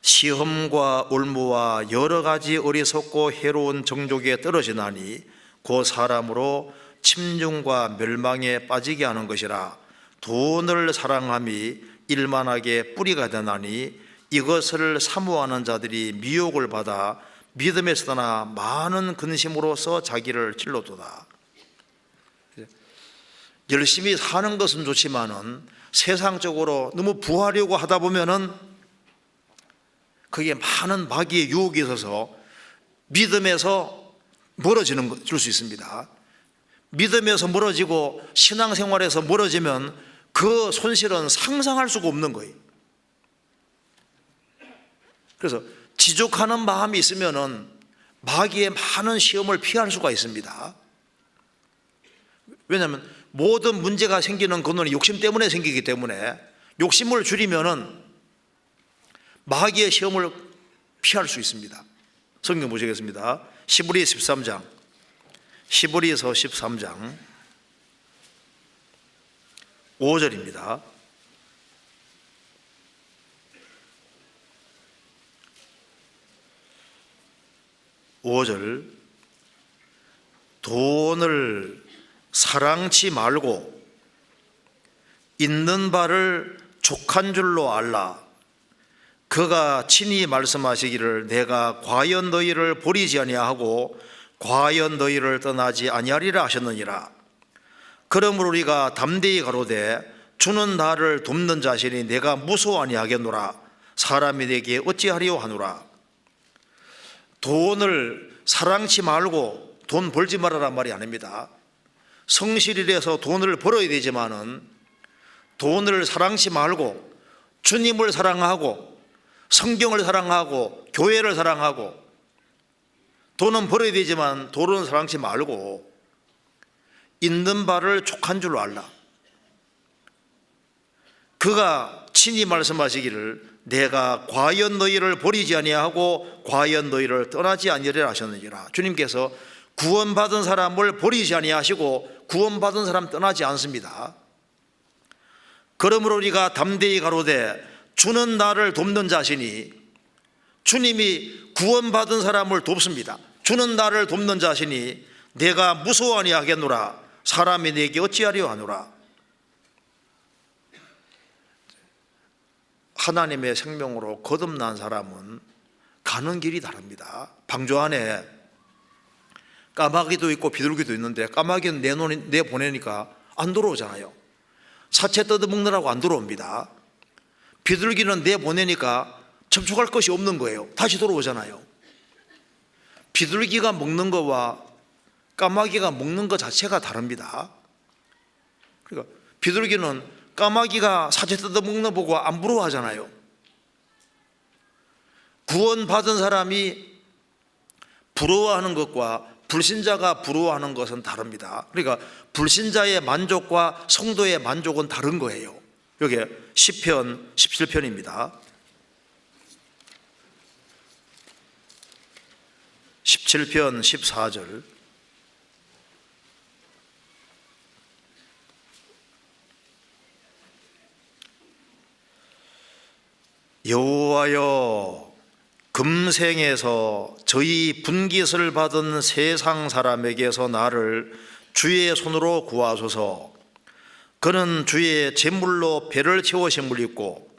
시험과 올무와 여러 가지 어리석고 해로운 정욕에 떨어지나니 그 사람으로 침중과 멸망에 빠지게 하는 것이라. 돈을 사랑함이 일만하게 뿌리가 되나니 이것을 사모하는 자들이 미혹을 받아 믿음에서 떠나 많은 근심으로서 자기를 찔러도다. 열심히 사는 것은 좋지만은 세상적으로 너무 부하려고 하다 보면은 그게 많은 마귀의 유혹이 있어서 믿음에서 멀어지는 줄 수 있습니다. 믿음에서 멀어지고 신앙생활에서 멀어지면 그 손실은 상상할 수가 없는 거예요. 그래서 지족하는 마음이 있으면은 마귀의 많은 시험을 피할 수가 있습니다. 왜냐하면 모든 문제가 생기는 근원이 욕심 때문에 생기기 때문에 욕심을 줄이면은 마귀의 시험을 피할 수 있습니다. 성경 보시겠습니다. 히브리서 13장 5절입니다. 5절 돈을 사랑치 말고 있는 바를 족한 줄로 알라. 그가 친히 말씀하시기를 내가 과연 너희를 버리지 아니하고 과연 너희를 떠나지 아니하리라 하셨느니라. 그러므로 우리가 담대히 가로되 주는 나를 돕는 자신이 내가 무서워 아니하겠노라. 사람이 내게 어찌하리요 하노라. 돈을 사랑치 말고 돈 벌지 말아란 말이 아닙니다. 성실이라서 돈을 벌어야 되지만은 돈을 사랑치 말고 주님을 사랑하고 성경을 사랑하고 교회를 사랑하고 돈은 벌어야 되지만 돈은 사랑치 말고 있는 바를 족한 줄로 알라. 그가 친히 말씀하시기를 내가 과연 너희를 버리지 아니하고 과연 너희를 떠나지 아니하리라 하셨느니라. 주님께서 구원받은 사람을 버리지 아니하시고 구원받은 사람 떠나지 않습니다. 그러므로 우리가 담대히 가로되 주는 나를 돕는 자신이, 주님이 구원받은 사람을 돕습니다. 주는 나를 돕는 자신이 내가 무서워 아니하겠노라. 사람이 내게 어찌하리요 하노라. 하나님의 생명으로 거듭난 사람은 가는 길이 다릅니다. 방주 안에 까마귀도 있고 비둘기도 있는데 까마귀는 내보내니까 안 들어오잖아요. 사체 뜯어먹느라고 안 들어옵니다. 비둘기는 내보내니까 접촉할 것이 없는 거예요. 다시 들어오잖아요. 비둘기가 먹는 거와 까마귀가 먹는 것 자체가 다릅니다. 그러니까 비둘기는 까마귀가 사체 뜯어먹는 거 보고 안 부러워하잖아요. 구원받은 사람이 부러워하는 것과 불신자가 부러워하는 것은 다릅니다. 그러니까 불신자의 만족과 성도의 만족은 다른 거예요. 여기 시편 17편입니다. 17편 14절 여호와여 금생에서 저희 분깃을 받은 세상 사람에게서 나를 주의 손으로 구하소서. 그는 주의 재물로 배를 채우심을 입고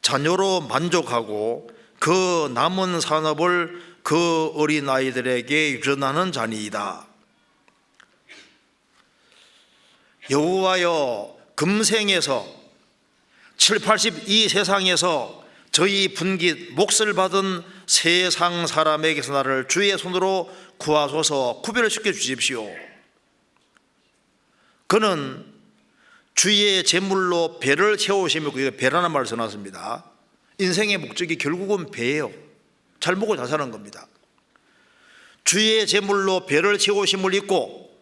자녀로 만족하고 그 남은 산업을 그 어린아이들에게 유전하는 자니이다. 여호와여, 금생에서 7, 80 이 세상에서 저희 분깃 몫을 받은 세상 사람에게서 나를 주의 손으로 구하소서. 구별시켜 주십시오. 그는 주의 제물로 배를 채우시며, 그 배라는 말을 써놨습니다. 인생의 목적이 결국은 배예요. 잘 먹고 잘 사는 겁니다. 주의 제물로 배를 채우심을 잊고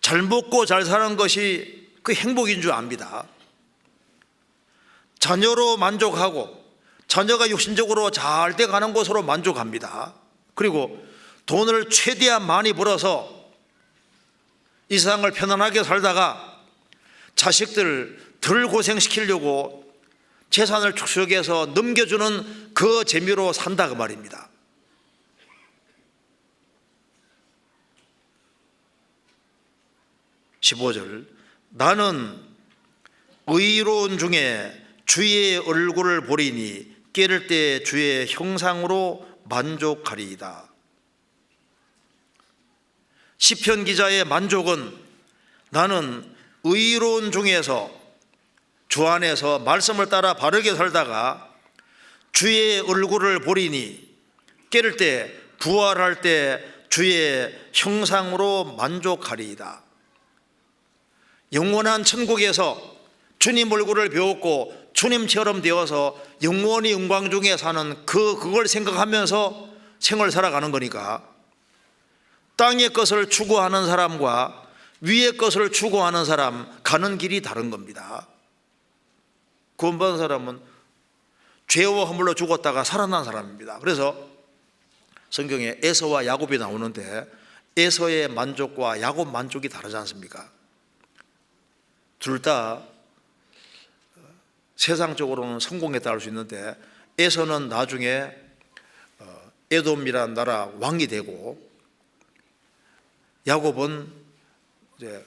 잘 먹고 잘 사는 것이 그 행복인 줄 압니다. 자녀로 만족하고 자녀가 육신적으로 잘 돼가는 것으로 만족합니다. 그리고 돈을 최대한 많이 벌어서 이 세상을 편안하게 살다가 자식들을 덜 고생시키려고 재산을 축적해서 넘겨주는 그 재미로 산다, 그 말입니다. (15절) 나는 의로운 중에 주의 얼굴을 보리니 깨를 때 주의 형상으로 만족하리이다. 시편 기자의 만족은 나는 의로운 중에서 주 안에서 말씀을 따라 바르게 살다가 주의 얼굴을 보리니 깨를 때, 부활할 때 주의 형상으로 만족하리이다. 영원한 천국에서 주님 얼굴을 배웠고 주님처럼 되어서 영원히 영광 중에 사는 그걸 생각하면서 생을 살아가는 거니까 땅의 것을 추구하는 사람과 위의 것을 추구하는 사람, 가는 길이 다른 겁니다. 구원받은 사람은 죄와 허물로 죽었다가 살아난 사람입니다. 그래서 성경에 에서와 야곱이 나오는데 에서의 만족과 야곱 만족이 다르지 않습니까? 둘 다 세상적으로는 성공했다 할 수 있는데 에서는 나중에 에돔이라는 나라 왕이 되고 야곱은 이제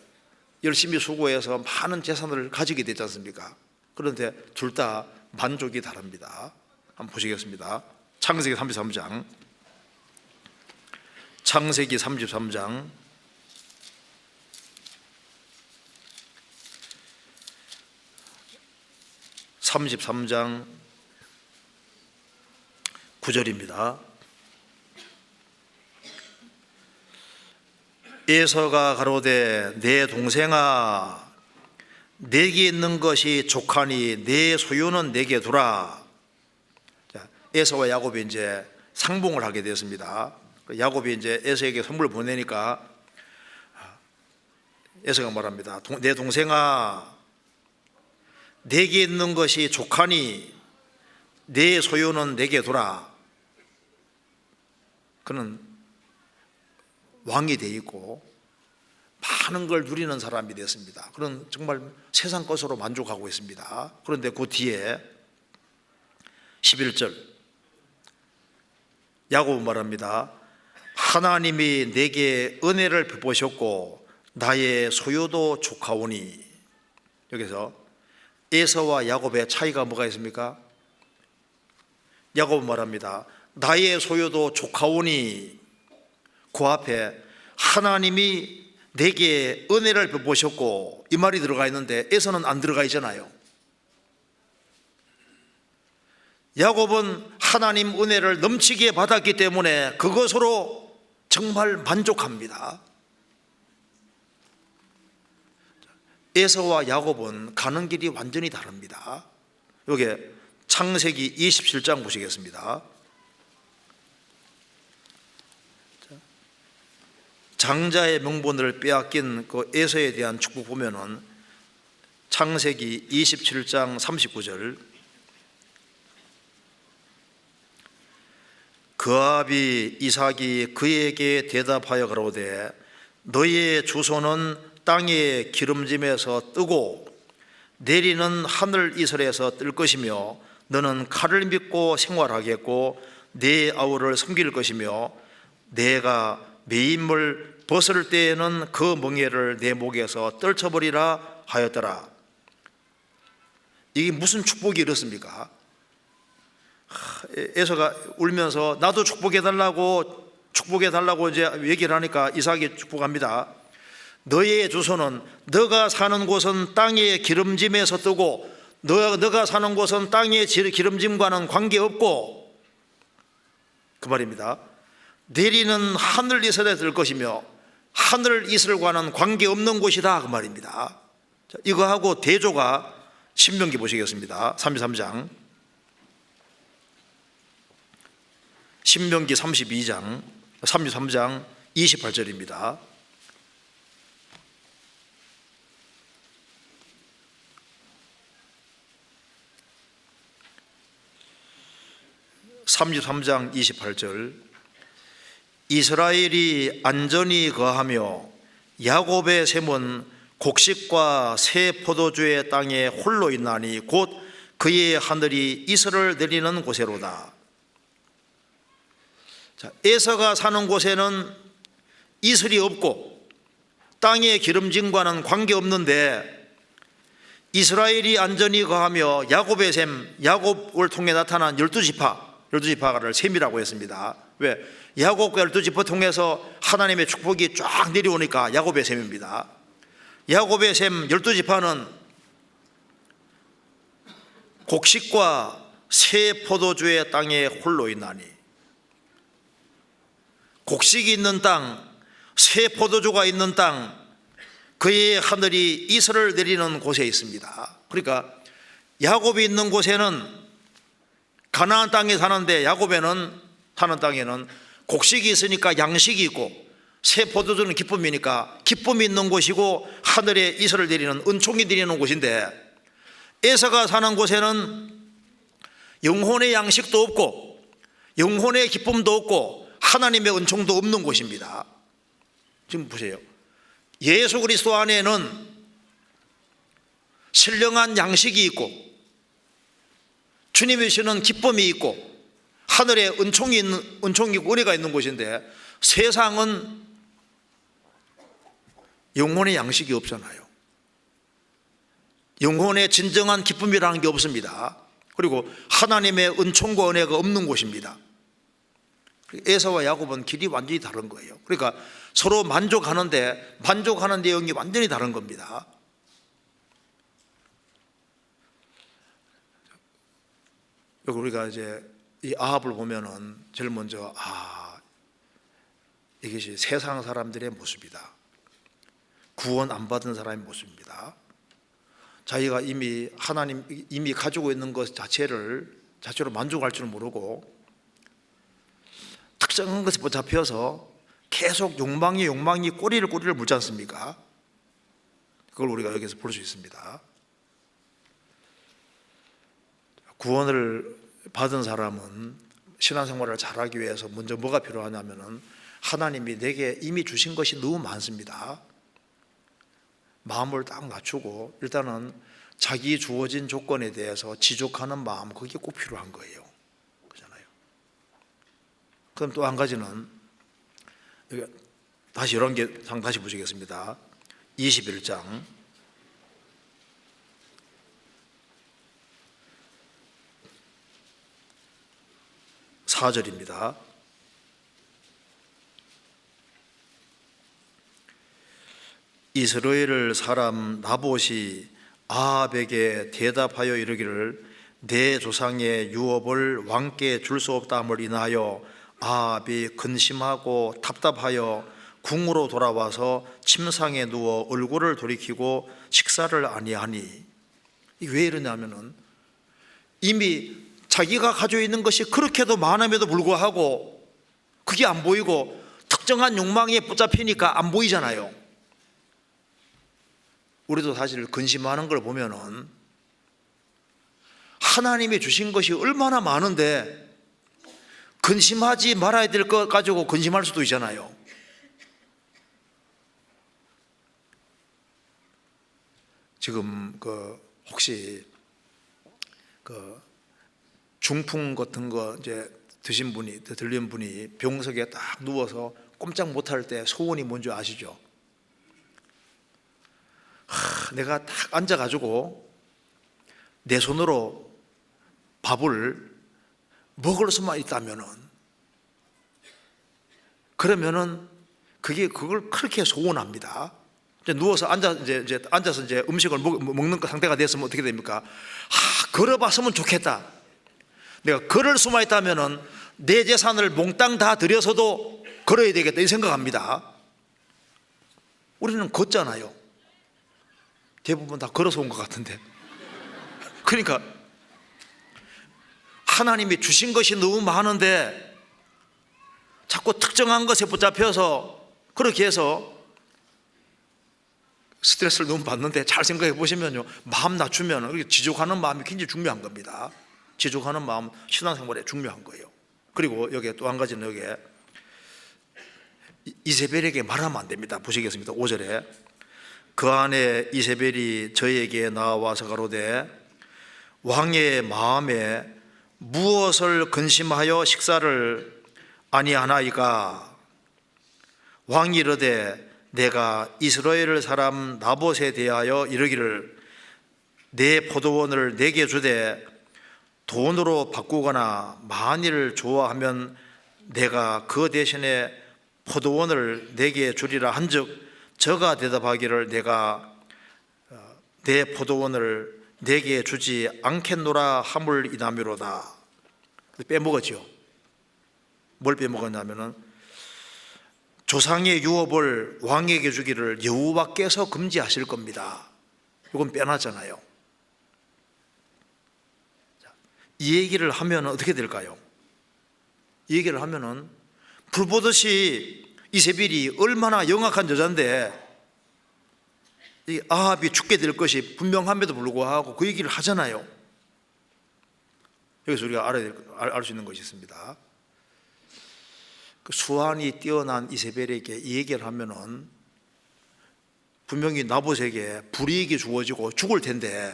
열심히 수고해서 많은 재산을 가지게 되지 않습니까? 그런데 둘 다 만족이 다릅니다. 한번 보시겠습니다. 창세기 33장, 창세기 33장 33장 9절입니다. 에서가 가로되 내 동생아, 내게 있는 것이 족하니 내 소유는 내게 두라. 에서와 야곱이 이제 상봉을 하게 되었습니다. 야곱이 이제 에서에게 선물을 보내니까 에서가 말합니다. 내 동생아, 내게 있는 것이 족하니 내 소유는 내게 두라. 그는 왕이 되어 있고 많은 걸 누리는 사람이 되었습니다. 그런 정말 세상 것으로 만족하고 있습니다. 그런데 그 뒤에 11절 야곱은 말합니다. 하나님이 내게 은혜를 베푸셨고 나의 소유도 족하오니. 여기서 에서와 야곱의 차이가 뭐가 있습니까? 야곱은 말합니다. 나의 소유도 족하오니. 그 앞에 하나님이 내게 은혜를 베푸셨고 이 말이 들어가 있는데 에서는 안 들어가 있잖아요. 야곱은 하나님 은혜를 넘치게 받았기 때문에 그것으로 정말 만족합니다. 에서와 야곱은 가는 길이 완전히 다릅니다. 여기 창세기 27장 보시겠습니다. 장자의 명분을 빼앗긴 그 에서에 대한 축복 보면은 창세기 27장 39절 그 아비 이삭이 그에게 대답하여 가로되 너의 주소는 땅의 기름짐에서 뜨고 내리는 하늘 이슬에서 뜰 것이며 너는 칼을 믿고 생활하겠고 내 아우를 섬길 것이며 내가 매임을 벗을 때에는 그 멍에를 내 목에서 떨쳐버리라 하였더라. 이게 무슨 축복이 이렇습니까? 에서가 울면서 나도 축복해달라고 이제 얘기를 하니까 이삭이 축복합니다. 너의 주소는 너가 사는 곳은 땅의 기름짐에서 뜨고 너가 사는 곳은 땅의 기름짐과는 관계없고, 그 말입니다. 내리는 하늘 이슬에 들 것이며 하늘 이슬과는 관계없는 곳이다, 그 말입니다. 자, 이거하고 대조가 신명기 보시겠습니다. 33장, 신명기 33장 28절입니다. (33장) 28절. 이스라엘이 안전히 거하며 야곱의 셈은 곡식과 새 포도주의 땅에 홀로 있나니 곧 그의 하늘이 이슬을 내리는 곳에로다. 자, 에서가 사는 곳에는 이슬이 없고 땅의 기름짐과는 관계없는데, 이스라엘이 안전히 거하며 야곱의 셈, 야곱을 통해 나타난 12지파를 셈이라고 했습니다. 왜? 야곱과 12지파 통해서 하나님의 축복이 쫙 내려오니까 야곱의 셈입니다. 야곱의 셈 12지파는 곡식과 새 포도주의 땅에 홀로 있나니, 곡식이 있는 땅, 새 포도주가 있는 땅, 그의 하늘이 이슬을 내리는 곳에 있습니다. 그러니까 야곱이 있는 곳에는, 가나안 땅에 사는데 야곱에는, 사는 땅에는 곡식이 있으니까 양식이 있고 새 포도주는 기쁨이니까 기쁨이 있는 곳이고 하늘에 이슬을 내리는, 은총이 내리는 곳인데, 에서가 사는 곳에는 영혼의 양식도 없고 영혼의 기쁨도 없고 하나님의 은총도 없는 곳입니다. 지금 보세요. 예수 그리스도 안에는 신령한 양식이 있고 주님이 주시는 기쁨이 있고 하늘에 은총이 있고 은혜가 있는 곳인데, 세상은 영혼의 양식이 없잖아요. 영혼의 진정한 기쁨이라는 게 없습니다. 그리고 하나님의 은총과 은혜가 없는 곳입니다. 에서와 야곱은 길이 완전히 다른 거예요. 그러니까 서로 만족하는데 만족하는 내용이 완전히 다른 겁니다. 여기 우리가 이제 이 아합을 보면은 제일 먼저 이것이 세상 사람들의 모습이다. 구원 안 받은 사람의 모습입니다. 자기가 이미 가지고 있는 것 자체로 만족할 줄 모르고 특정한 것에 붙잡혀서 계속 욕망이 꼬리를 물지 않습니까? 그걸 우리가 여기서 볼 수 있습니다. 구원을 받은 사람은 신앙생활을 잘하기 위해서 먼저 뭐가 필요하냐면은 하나님이 내게 이미 주신 것이 너무 많습니다. 마음을 딱 맞추고 일단은 자기 주어진 조건에 대해서 지족하는 마음, 그게 꼭 필요한 거예요. 그렇잖아요. 그럼 또 한 가지는 다시 이런 게 다시 보시겠습니다. 21장 4절입니다. 이스라엘 사람 나봇이 아합에게 대답하여 이르기를 내 조상의 유업을 왕께 줄 수 없다함을 인하여 아합이 근심하고 답답하여 궁으로 돌아와서 침상에 누워 얼굴을 돌이키고 식사를 아니하니. 이게 왜 이러냐면은 이미 자기가 가지고 있는 것이 그렇게도 많음에도 불구하고 그게 안 보이고 특정한 욕망에 붙잡히니까 안 보이잖아요. 우리도 사실 근심하는 걸 보면은 하나님이 주신 것이 얼마나 많은데 근심하지 말아야 될 것 가지고 근심할 수도 있잖아요. 지금 혹시 중풍 같은 거 이제 들린 분이 병석에 딱 누워서 꼼짝 못할 때 소원이 뭔지 아시죠? 내가 딱 앉아가지고 내 손으로 밥을 먹을 수만 있다면은, 그러면은 그걸 그렇게 소원합니다. 이제 누워서 앉아서 이제 음식을 먹는 상태가 됐으면 어떻게 됩니까? 걸어봤으면 좋겠다. 내가 걸을 수만 있다면은 내 재산을 몽땅 다 들여서도 걸어야 되겠다, 이 생각합니다. 우리는 걷잖아요. 대부분 다 걸어서 온 것 같은데. 그러니까 하나님이 주신 것이 너무 많은데 자꾸 특정한 것에 붙잡혀서 그렇게 해서 스트레스를 너무 받는데, 잘 생각해 보시면요, 마음 낮추면 지족하는 마음이 굉장히 중요한 겁니다. 지족하는 마음, 신앙생활에 중요한 거예요. 그리고 여기에 또 한 가지는, 여기에 이세벨에게 말하면 안 됩니다. 보시겠습니다. 5절에 그 안에 이세벨이 저에게 나와서 가로되 왕의 마음에 무엇을 근심하여 식사를 아니하나이까? 왕이 이르되 내가 이스라엘 사람 나봇에 대하여 이르기를 내 포도원을 내게 주되 돈으로 바꾸거나 만일 좋아하면 내가 그 대신에 포도원을 내게 주리라 한즉 저가 대답하기를 내가 내 포도원을 내게 주지 않겠노라 함을 이남이로다. 빼먹었죠. 뭘 빼먹었냐면은 조상의 유업을 왕에게 주기를 여호와께서 금지하실 겁니다. 이건 빼놨잖아요. 이 얘기를 하면 어떻게 될까요? 이 얘기를 하면은 불 보듯이 이세벨이 얼마나 영악한 여자인데 이 아합이 죽게 될 것이 분명함에도 불구하고 그 얘기를 하잖아요. 여기서 우리가 알 수 있는 것이 있습니다. 그 수완이 뛰어난 이세벨에게 이 얘기를 하면은 분명히 나봇에게 불이익이 주어지고 죽을 텐데,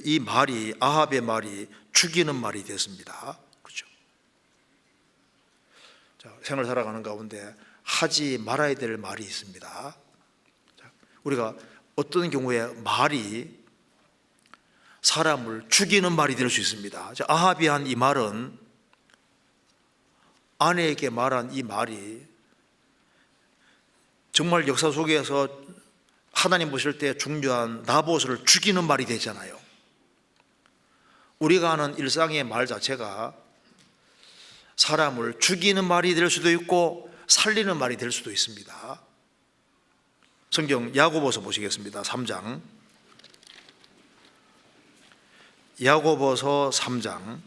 이 말이, 아합의 말이 죽이는 말이 됐습니다. 그렇죠? 자, 생을 살아가는 가운데 하지 말아야 될 말이 있습니다. 자, 우리가 어떤 경우에 말이 사람을 죽이는 말이 될 수 있습니다. 자, 아합이 한 이 말은, 아내에게 말한 이 말이 정말 역사 속에서 하나님 보실 때 중요한 나봇을 죽이는 말이 되잖아요. 우리가 하는 일상의 말 자체가 사람을 죽이는 말이 될 수도 있고 살리는 말이 될 수도 있습니다. 성경 야고보서 보시겠습니다. 3장. 야고보서 3장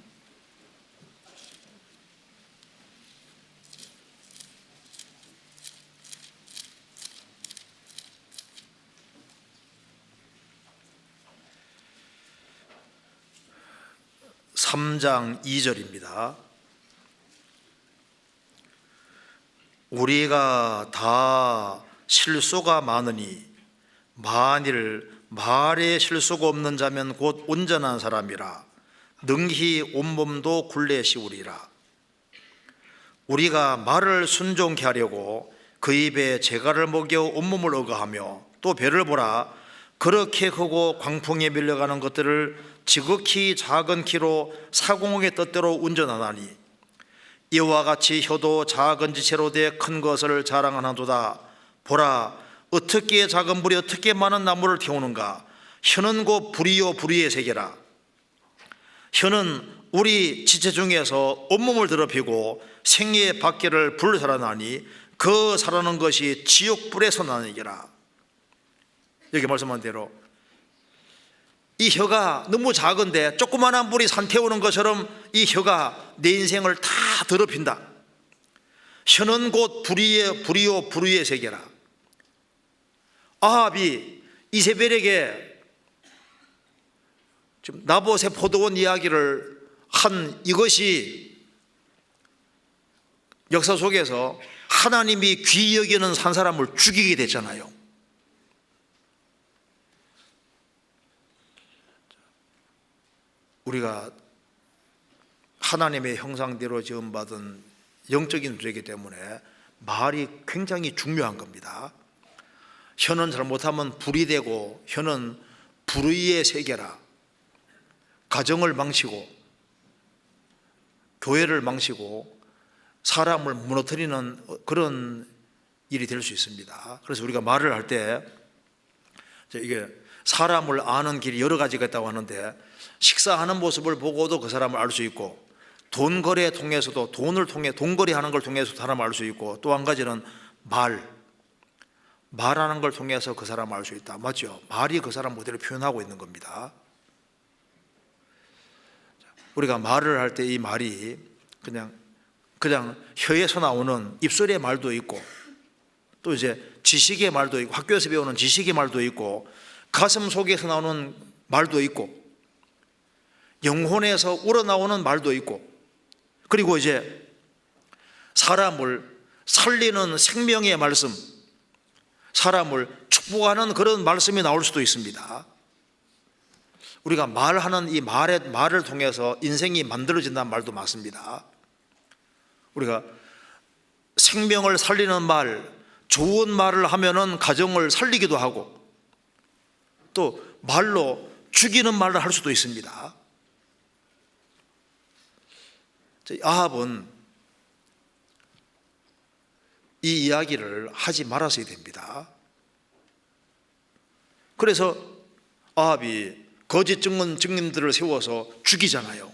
3장 2절입니다. 우리가 다 실수가 많으니 만일 말에 실수가 없는 자면 곧 온전한 사람이라 능히 온몸도 굴레 씌우리라. 우리가 말을 순종케 하려고 그 입에 재갈을 먹여 온몸을 억어하며 또 배를 보라 그렇게 크고 광풍에 밀려가는 것들을 지극히 작은 키로 사공의 뜻대로 운전하나니 이와 같이 혀도 작은 지체로 돼 큰 것을 자랑하나도다. 보라 어떻게 작은 불이 어떻게 많은 나무를 태우는가. 혀는 곧 불이요 불의의 세계라. 혀는 우리 지체 중에서 온몸을 더럽히고 생의 밖에를 불살아나니 그 살아나는 것이 지옥불에서 나느니라. 여기 말씀한 대로 이 혀가 너무 작은데 조그마한 불이 산 태우는 것처럼 이 혀가 내 인생을 다 더럽힌다. 혀는 곧 불이요 불의의 세계라. 아합이 이세벨에게 지금 나봇의 포도원 이야기를 한 이것이 역사 속에서 하나님이 귀히 여기는 한 사람을 죽이게 됐잖아요. 우리가 하나님의 형상대로 지음받은 영적인 존재이기 때문에 말이 굉장히 중요한 겁니다. 혀는 잘못하면 불이 되고 혀는 불의의 세계라. 가정을 망치고 교회를 망치고 사람을 무너뜨리는 그런 일이 될 수 있습니다. 그래서 우리가 말을 할 때 이게 사람을 아는 길이 여러 가지가 있다고 하는데, 식사하는 모습을 보고도 그 사람을 알 수 있고, 돈 거래 통해서도 돈을 통해 돈거래하는 걸 통해서 사람을 알 수 있고, 또 한 가지는 말하는 걸 통해서 그 사람을 알 수 있다. 맞죠? 말이 그 사람 모델을 표현하고 있는 겁니다. 우리가 말을 할 때 이 말이 그냥 혀에서 나오는 입술의 말도 있고, 또 이제 지식의 말도 있고, 학교에서 배우는 지식의 말도 있고, 가슴 속에서 나오는 말도 있고, 영혼에서 우러나오는 말도 있고, 그리고 이제 사람을 살리는 생명의 말씀, 사람을 축복하는 그런 말씀이 나올 수도 있습니다. 우리가 말하는 이 말을 통해서 인생이 만들어진다는 말도 맞습니다. 우리가 생명을 살리는 말, 좋은 말을 하면은 가정을 살리기도 하고, 또 말로 죽이는 말을 할 수도 있습니다. 아합은 이 이야기를 하지 말았어야 됩니다. 그래서 아합이 거짓 증인들을 세워서 죽이잖아요.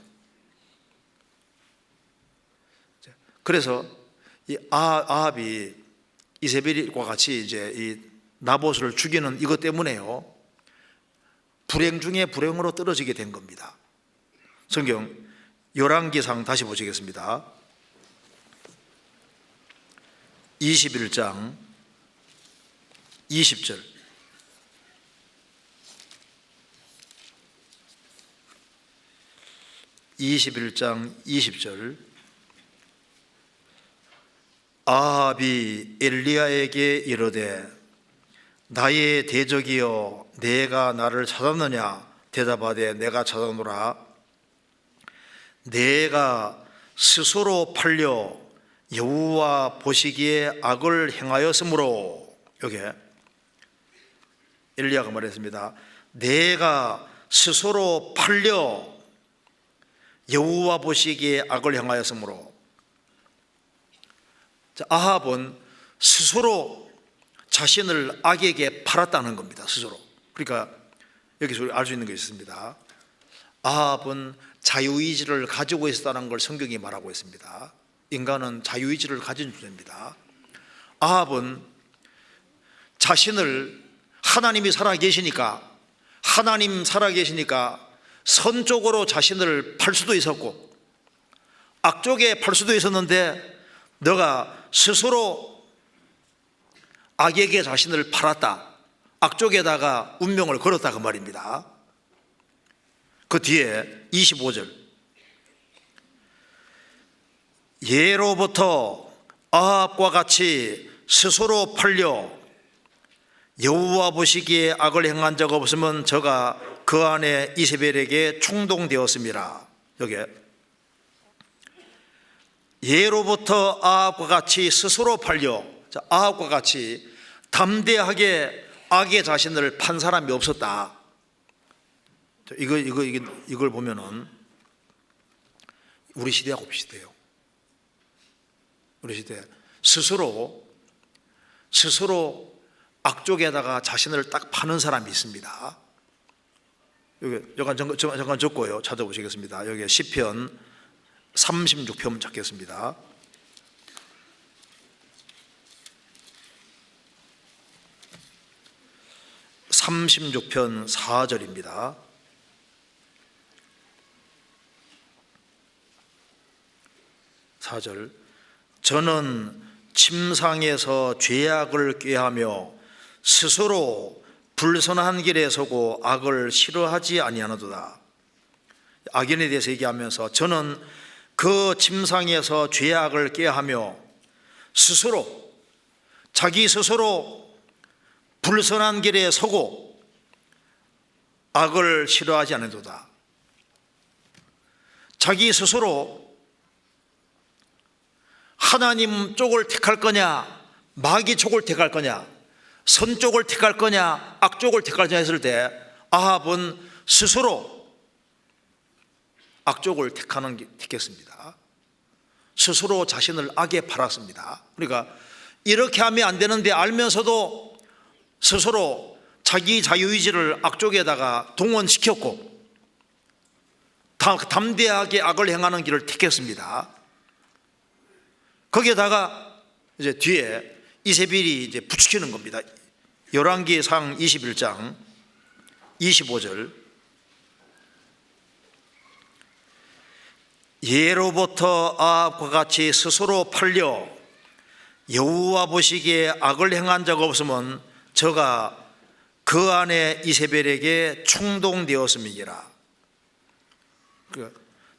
그래서 이 아합이 이세벨과 같이 이제 이 나봇을 죽이는 이것 때문에요, 불행 중에 불행으로 떨어지게 된 겁니다. 성경 열왕기상 다시 보시겠습니다. 21장 20절. 아합이 엘리야에게 이르되 나의 대적이여 내가 나를 찾았느냐? 대답하되 내가 찾아노라. 내가 스스로 팔려 여호와 보시기에 악을 행하였으므로, 여기에 엘리야가 말했습니다. 내가 스스로 팔려 여호와 보시기에 악을 행하였으므로. 아합은 스스로 자신을 악에게 팔았다는 겁니다. 스스로. 그러니까 여기서 알 수 있는 게 있습니다. 아합은 자유의지를 가지고 있었다는 걸 성경이 말하고 있습니다. 인간은 자유의지를 가진 존재입니다. 아합은 자신을 하나님 살아계시니까 선 쪽으로 자신을 팔 수도 있었고, 악쪽에 팔 수도 있었는데, 너가 스스로 악에게 자신을 팔았다, 악쪽에다가 운명을 걸었다, 그 말입니다. 그 뒤에 25절. 예로부터 아합과 같이 스스로 팔려 여호와 보시기에 악을 행한 적 없으면 저가 그 안에 이세벨에게 충동되었습니다. 여기에 예로부터 아합과 같이 스스로 팔려, 아합과 같이 담대하게 악의 자신을 판 사람이 없었다. 이걸 보면은 우리 시대하고 비슷해요. 우리 시대 스스로 악쪽에다가 자신을 딱 파는 사람이 있습니다. 여기 잠깐 적고요. 찾아보시겠습니다. 여기 시편 36편 찾겠습니다. (36편) 4절입니다. (4절) 저는 침상에서 죄악을 꾀하며 스스로 불선한 길에 서고 악을 싫어하지 아니하노도다. 악인에 대해서 얘기하면서 저는 그 침상에서 죄악을 꾀하며 자기 스스로 불선한 길에 서고 악을 싫어하지 않는도다. 자기 스스로 하나님 쪽을 택할 거냐, 마귀 쪽을 택할 거냐, 선 쪽을 택할 거냐, 악 쪽을 택할 거냐 했을 때 아합은 스스로 악 쪽을 택했습니다. 스스로 자신을 악에 팔았습니다. 그러니까 이렇게 하면 안 되는데 알면서도 스스로 자기 자유의지를 악쪽에다가 동원시켰고 담대하게 악을 행하는 길을 택했습니다. 거기에다가 이제 뒤에 이세벨이 이제 부추기는 겁니다. 열왕기상 21장 25절, 예로부터 아합과 같이 스스로 팔려 여호와 보시기에 악을 행한 적 없으면 저가 그 안에 이세벨에게 충동되었음이니라.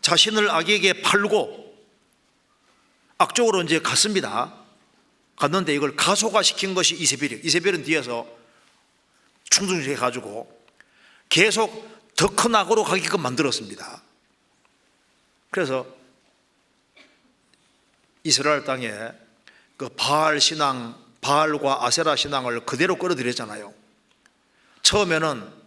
자신을 악에게 팔고 악적으로 이제 갔습니다. 갔는데 이걸 가소화시킨 것이 이세벨이에요. 이세벨은 뒤에서 충동해 가지고 계속 더 큰 악으로 가게끔 만들었습니다. 그래서 이스라엘 땅에 그 바알 신앙, 바알과 아세라 신앙을 그대로 끌어들였잖아요. 처음에는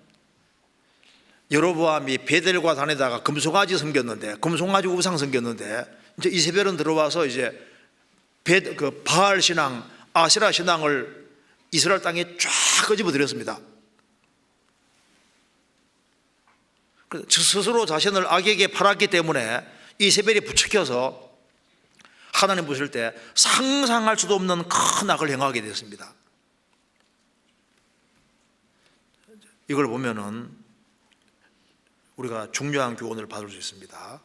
여로보암이 베델과 단에다가 금송아지 섬겼는데, 금송아지 우상 섬겼는데, 이제 이세벨은 들어와서 이제 그 바알 신앙, 아세라 신앙을 이스라엘 땅에 쫙 끄집어 들였습니다. 스스로 자신을 악에게 팔았기 때문에 이세벨이 부추겨서 하나님 보실 때 상상할 수도 없는 큰 악을 행하게 됐습니다. 이걸 보면은 우리가 중요한 교훈을 받을 수 있습니다.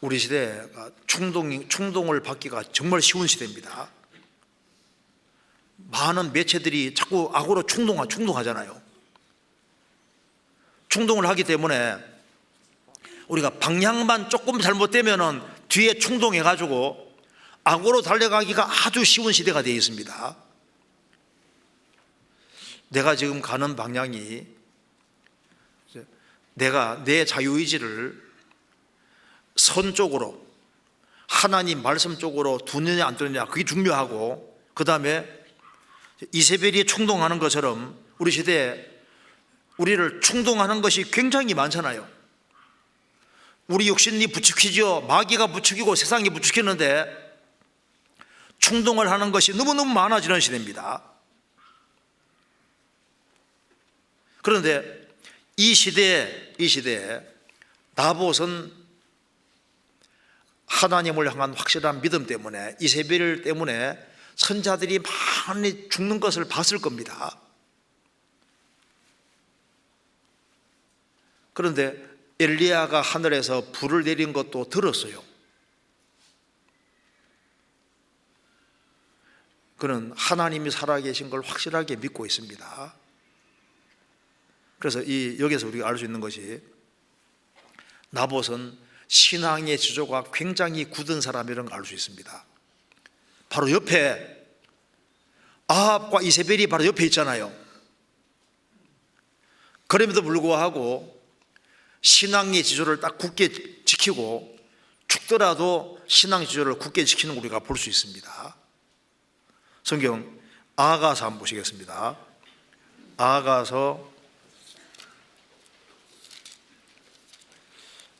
우리 시대가 충동을 받기가 정말 쉬운 시대입니다. 많은 매체들이 자꾸 악으로 충동하잖아요. 충동을 하기 때문에 우리가 방향만 조금 잘못되면은 뒤에 충동해가지고 악으로 달려가기가 아주 쉬운 시대가 되어 있습니다. 내가 지금 가는 방향이 내가 내 자유의지를 선 쪽으로 하나님 말씀 쪽으로 두느냐 안 두느냐 그게 중요하고, 그 다음에 이세벨이 충동하는 것처럼 우리 시대에 우리를 충동하는 것이 굉장히 많잖아요. 우리 육신이 부추기죠. 마귀가 부추기고 세상이 부추기는데 충동을 하는 것이 너무너무 많아지는 시대입니다. 그런데 이 시대에 나봇은 하나님을 향한 확실한 믿음 때문에, 이세벨 때문에 선자들이 많이 죽는 것을 봤을 겁니다. 그런데 엘리야가 하늘에서 불을 내린 것도 들었어요. 그는 하나님이 살아계신 걸 확실하게 믿고 있습니다. 그래서 여기서 우리가 알 수 있는 것이 나봇은 신앙의 지조가 굉장히 굳은 사람이라는 걸 알 수 있습니다. 바로 옆에 아합과 이세벨이 바로 옆에 있잖아요. 그럼에도 불구하고 신앙의 지조를 딱 굳게 지키고 죽더라도 신앙 지조를 굳게 지키는 우리가 볼 수 있습니다. 성경 아하가서 한번 보시겠습니다. 아하가서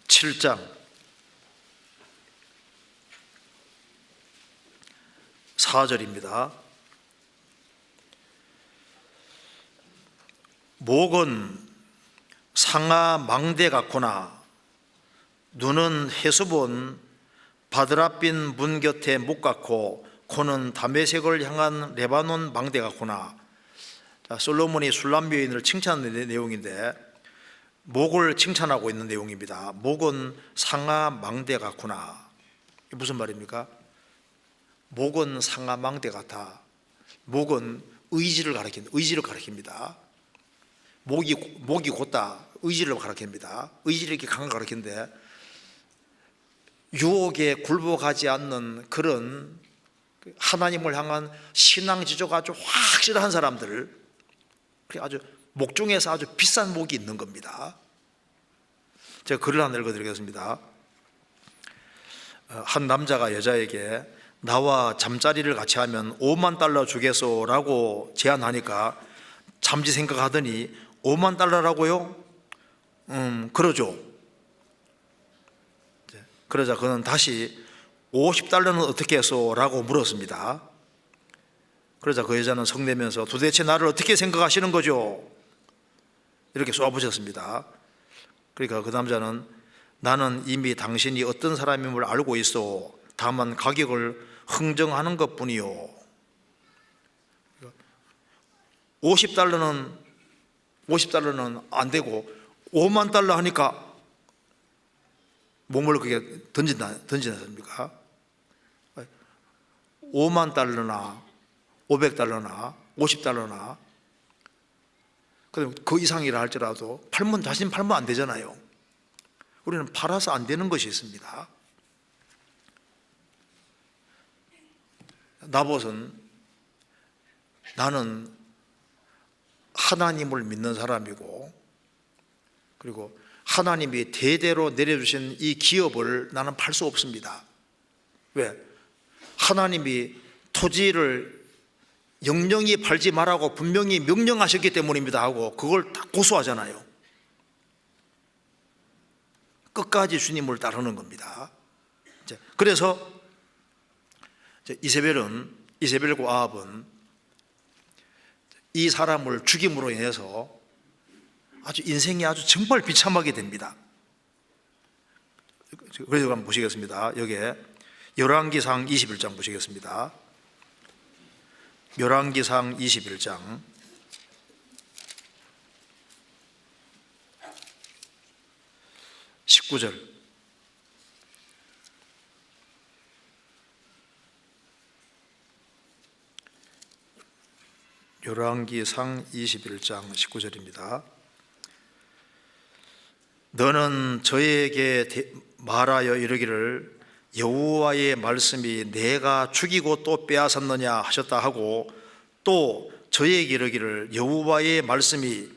7장 4절입니다. 목은 상아 망대 같구나. 눈은 해수본 바드라빛 문 곁에 목 같고 코는 다메섹을 향한 레바논 망대 같구나. 솔로몬이 술람 여인을 칭찬하는 내용인데 목을 칭찬하고 있는 내용입니다. 목은 상아 망대 같구나. 이게 무슨 말입니까? 목은 상아 망대 같아. 목은 의지를 가리킵니다. 목이 곧다. 의지를 가리킵니다. 의지를 이렇게 강하게 가리키는데 유혹에 굴복하지 않는 그런 하나님을 향한 신앙 지조가 아주 확실한 사람들, 아주 목 중에서 아주 비싼 목이 있는 겁니다. 제가 글을 하나 읽어드리겠습니다. 한 남자가 여자에게 나와 잠자리를 같이 하면 5만 달러 주겠소라고 제안하니까 잠시 생각하더니 5만 달러라고요? 그러죠. 그러자 그는 다시 50달러는 어떻게 했소? 라고 물었습니다. 그러자 그 여자는 성내면서 도대체 나를 어떻게 생각하시는 거죠? 이렇게 쏘아붙였습니다. 그러니까 그 남자는 나는 이미 당신이 어떤 사람임을 알고 있어. 다만 가격을 흥정하는 것뿐이요. 50달러는 안 되고 5만 달러 하니까 몸을 그게 던지나습니까? 5만 달러나 500달러나 50달러나 그 이상이라 할지라도 자신 팔면 안 되잖아요. 우리는 팔아서 안 되는 것이 있습니다. 나봇은 나는 하나님을 믿는 사람이고 그리고 하나님이 대대로 내려주신 이 기업을 나는 팔 수 없습니다. 왜? 하나님이 토지를 영영이 팔지 말라고 분명히 명령하셨기 때문입니다 하고 그걸 다 고수하잖아요. 끝까지 주님을 따르는 겁니다. 그래서 이세벨과 아합은 이 사람을 죽임으로 인해서 인생이 아주 정말 비참하게 됩니다. 그래서 한번 보시겠습니다. 여기에 열왕기상 21장 보시겠습니다. 열왕기상 21장 19절. 열왕기상 21장 19절입니다. 너는 저에게 말하여 이르기를 여호와의 말씀이 내가 죽이고 또 빼앗았느냐 하셨다 하고 또 저에게 이르기를 여호와의 말씀이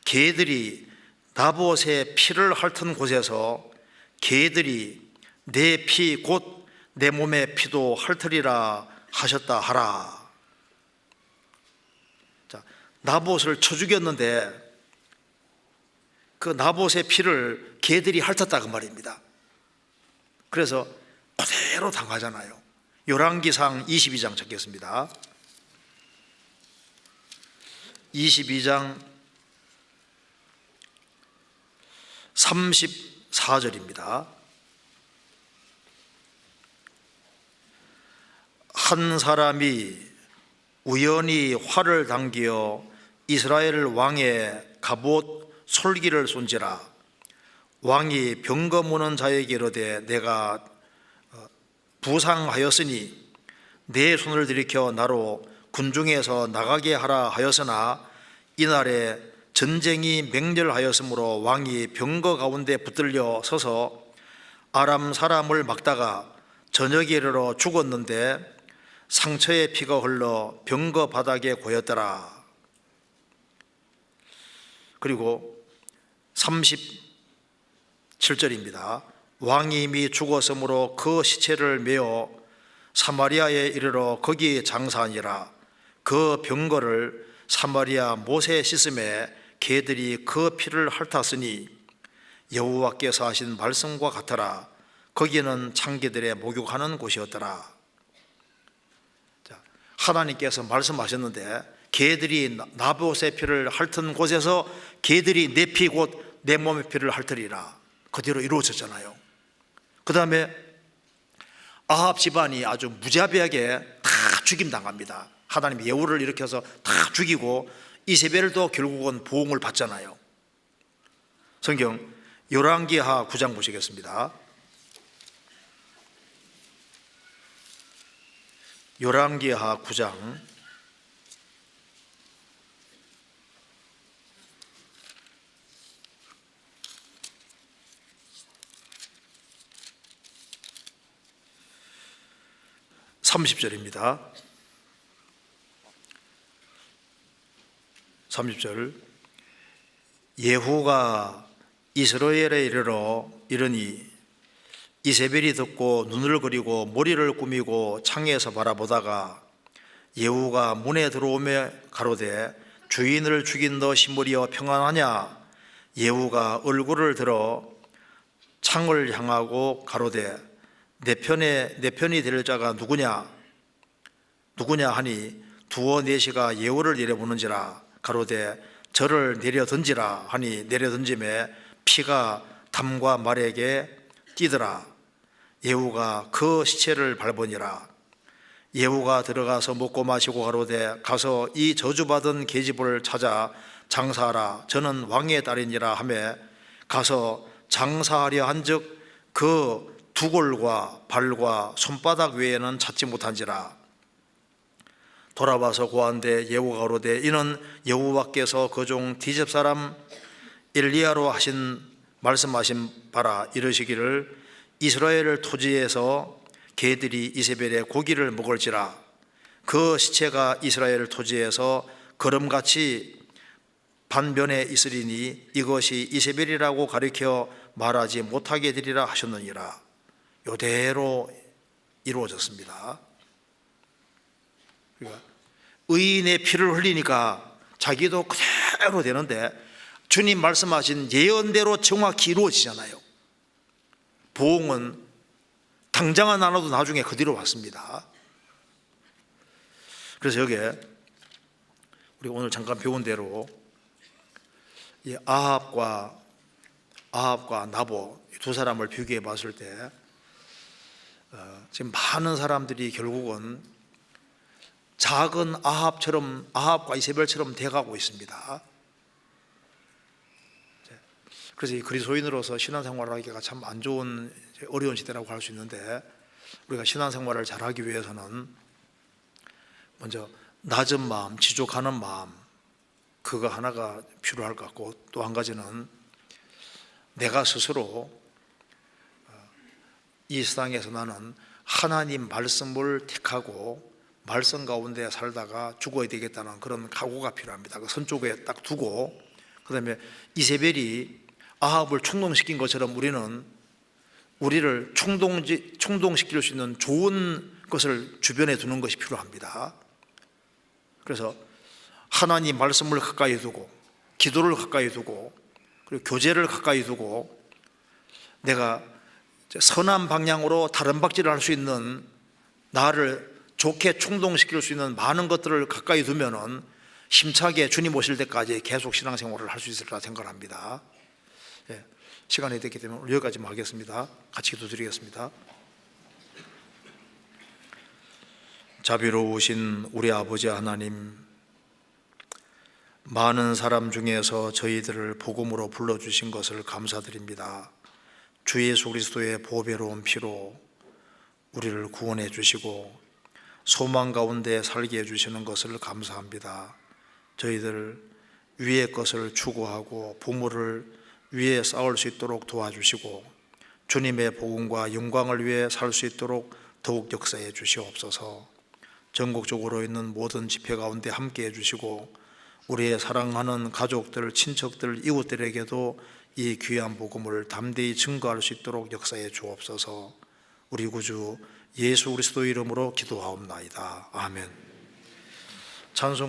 개들이 나봇의 피를 핥은 곳에서 개들이 내 피 곧 내 몸의 피도 핥으리라 하셨다 하라. 자, 나봇을 쳐 죽였는데 그 나봇의 피를 개들이 핥았다 그 말입니다. 그래서 그대로 당하잖아요. 열왕기상 22장 찾겠습니다. 22장 34절입니다. 한 사람이 우연히 활을 당겨 이스라엘 왕의 갑옷 솔기를 쏜지라. 왕이 병거 무는 자에게 이르되 내가 부상하였으니 내 손을 들이켜 나로 군중에서 나가게 하라 하였으나 이날에 전쟁이 맹렬하였으므로 왕이 병거 가운데 붙들려 서서 아람 사람을 막다가 저녁에 이르러 죽었는데 상처의 피가 흘러 병거 바닥에 고였더라. 그리고 37절입니다. 왕이 이미 죽었으므로 그 시체를 메어 사마리아에 이르러 거기 장사하니라. 그 병거를 사마리아 못에 씻음에 개들이 그 피를 핥았으니 여호와께서 하신 말씀과 같더라. 거기는 창기들의 목욕하는 곳이었더라. 자, 하나님께서 말씀하셨는데 개들이 나봇의 피를 핥은 곳에서 개들이 내 피 곧 내 몸의 피를 핥으리라. 그대로 이루어졌잖아요. 그 다음에 아합 집안이 아주 무자비하게 다 죽임당합니다. 하나님이 예후를 일으켜서 다 죽이고 이세벨도 결국은 보응을 받잖아요. 성경 열왕기하 9장 보시겠습니다. 열왕기하 9장 30절입니다. 30절. 예후가 이스라엘에 이르러 이르니 이세벨이 듣고 눈을 그리고 머리를 꾸미고 창에서 바라보다가 예후가 문에 들어오며 가로되 주인을 죽인 너 시므리여 평안하냐. 예후가 얼굴을 들어 창을 향하고 가로되 내 편이 될 자가 누구냐 하니 두어 네시가 예후를 내려보는지라. 가로되 저를 내려 던지라 하니 내려 던짐에 피가 담과 말에게 띠더라. 예후가 그 시체를 밟으니라. 예후가 들어가서 먹고 마시고 가로되 가서 이 저주받은 계집을 찾아 장사하라. 저는 왕의 딸이니라 하매 가서 장사하려 한즉 그 두골과 발과 손바닥 외에는 찾지 못한지라. 돌아와서 고한데 예후가 가로되 이는 여호와께서 그 종 디셉 사람 엘리야로 말씀하신 바라. 이르시기를 이스라엘 토지에서 개들이 이세벨의 고기를 먹을지라. 그 시체가 이스라엘 토지에서 거름같이 반변에 있으리니 이것이 이세벨이라고 가리켜 말하지 못하게 되리라 하셨느니라. 이대로 이루어졌습니다. 그러니까 의인의 피를 흘리니까 자기도 그대로 되는데 주님 말씀하신 예언대로 정확히 이루어지잖아요. 보응은 당장은 안 와도 나중에 그 뒤로 왔습니다. 그래서 여기에 우리 오늘 잠깐 배운 대로 이 아합과 나보 두 사람을 비교해 봤을 때 지금 많은 사람들이 결국은 작은 아합과 이세벨처럼 돼가고 있습니다. 그래서 이 그리스도인으로서 신앙생활을 하기가 참 안 좋은 어려운 시대라고 할 수 있는데, 우리가 신앙생활을 잘하기 위해서는 먼저 낮은 마음, 지족하는 마음, 그거 하나가 필요할 것 같고, 또 한 가지는 내가 스스로 이 세상에서 나는 하나님 말씀을 택하고 말씀 가운데 살다가 죽어야 되겠다는 그런 각오가 필요합니다. 그 선 쪽에 딱 두고, 그 다음에 이세벨이 아합을 충동시킨 것처럼 우리를 충동시킬 수 있는 좋은 것을 주변에 두는 것이 필요합니다. 그래서 하나님 말씀을 가까이 두고, 기도를 가까이 두고, 그리고 교제를 가까이 두고, 내가 선한 방향으로 다른 박질을 할 수 있는, 나를 좋게 충동시킬 수 있는 많은 것들을 가까이 두면은 힘차게 주님 오실 때까지 계속 신앙생활을 할 수 있을 거라 생각합니다. 시간이 됐기 때문에 오늘 여기까지만 하겠습니다. 같이 기도드리겠습니다. 자비로우신 우리 아버지 하나님, 많은 사람 중에서 저희들을 복음으로 불러주신 것을 감사드립니다. 주 예수 그리스도의 보배로운 피로 우리를 구원해 주시고 소망 가운데 살게 해주시는 것을 감사합니다. 저희들 위의 것을 추구하고 부모를 위해 싸울 수 있도록 도와주시고 주님의 복음과 영광을 위해 살 수 있도록 더욱 역사해 주시옵소서. 전국적으로 있는 모든 집회 가운데 함께 해주시고 우리의 사랑하는 가족들, 친척들, 이웃들에게도 이 귀한 복음을 담대히 증거할 수 있도록 역사해 주옵소서. 우리 구주 예수 그리스도 이름으로 기도하옵나이다. 아멘. 찬송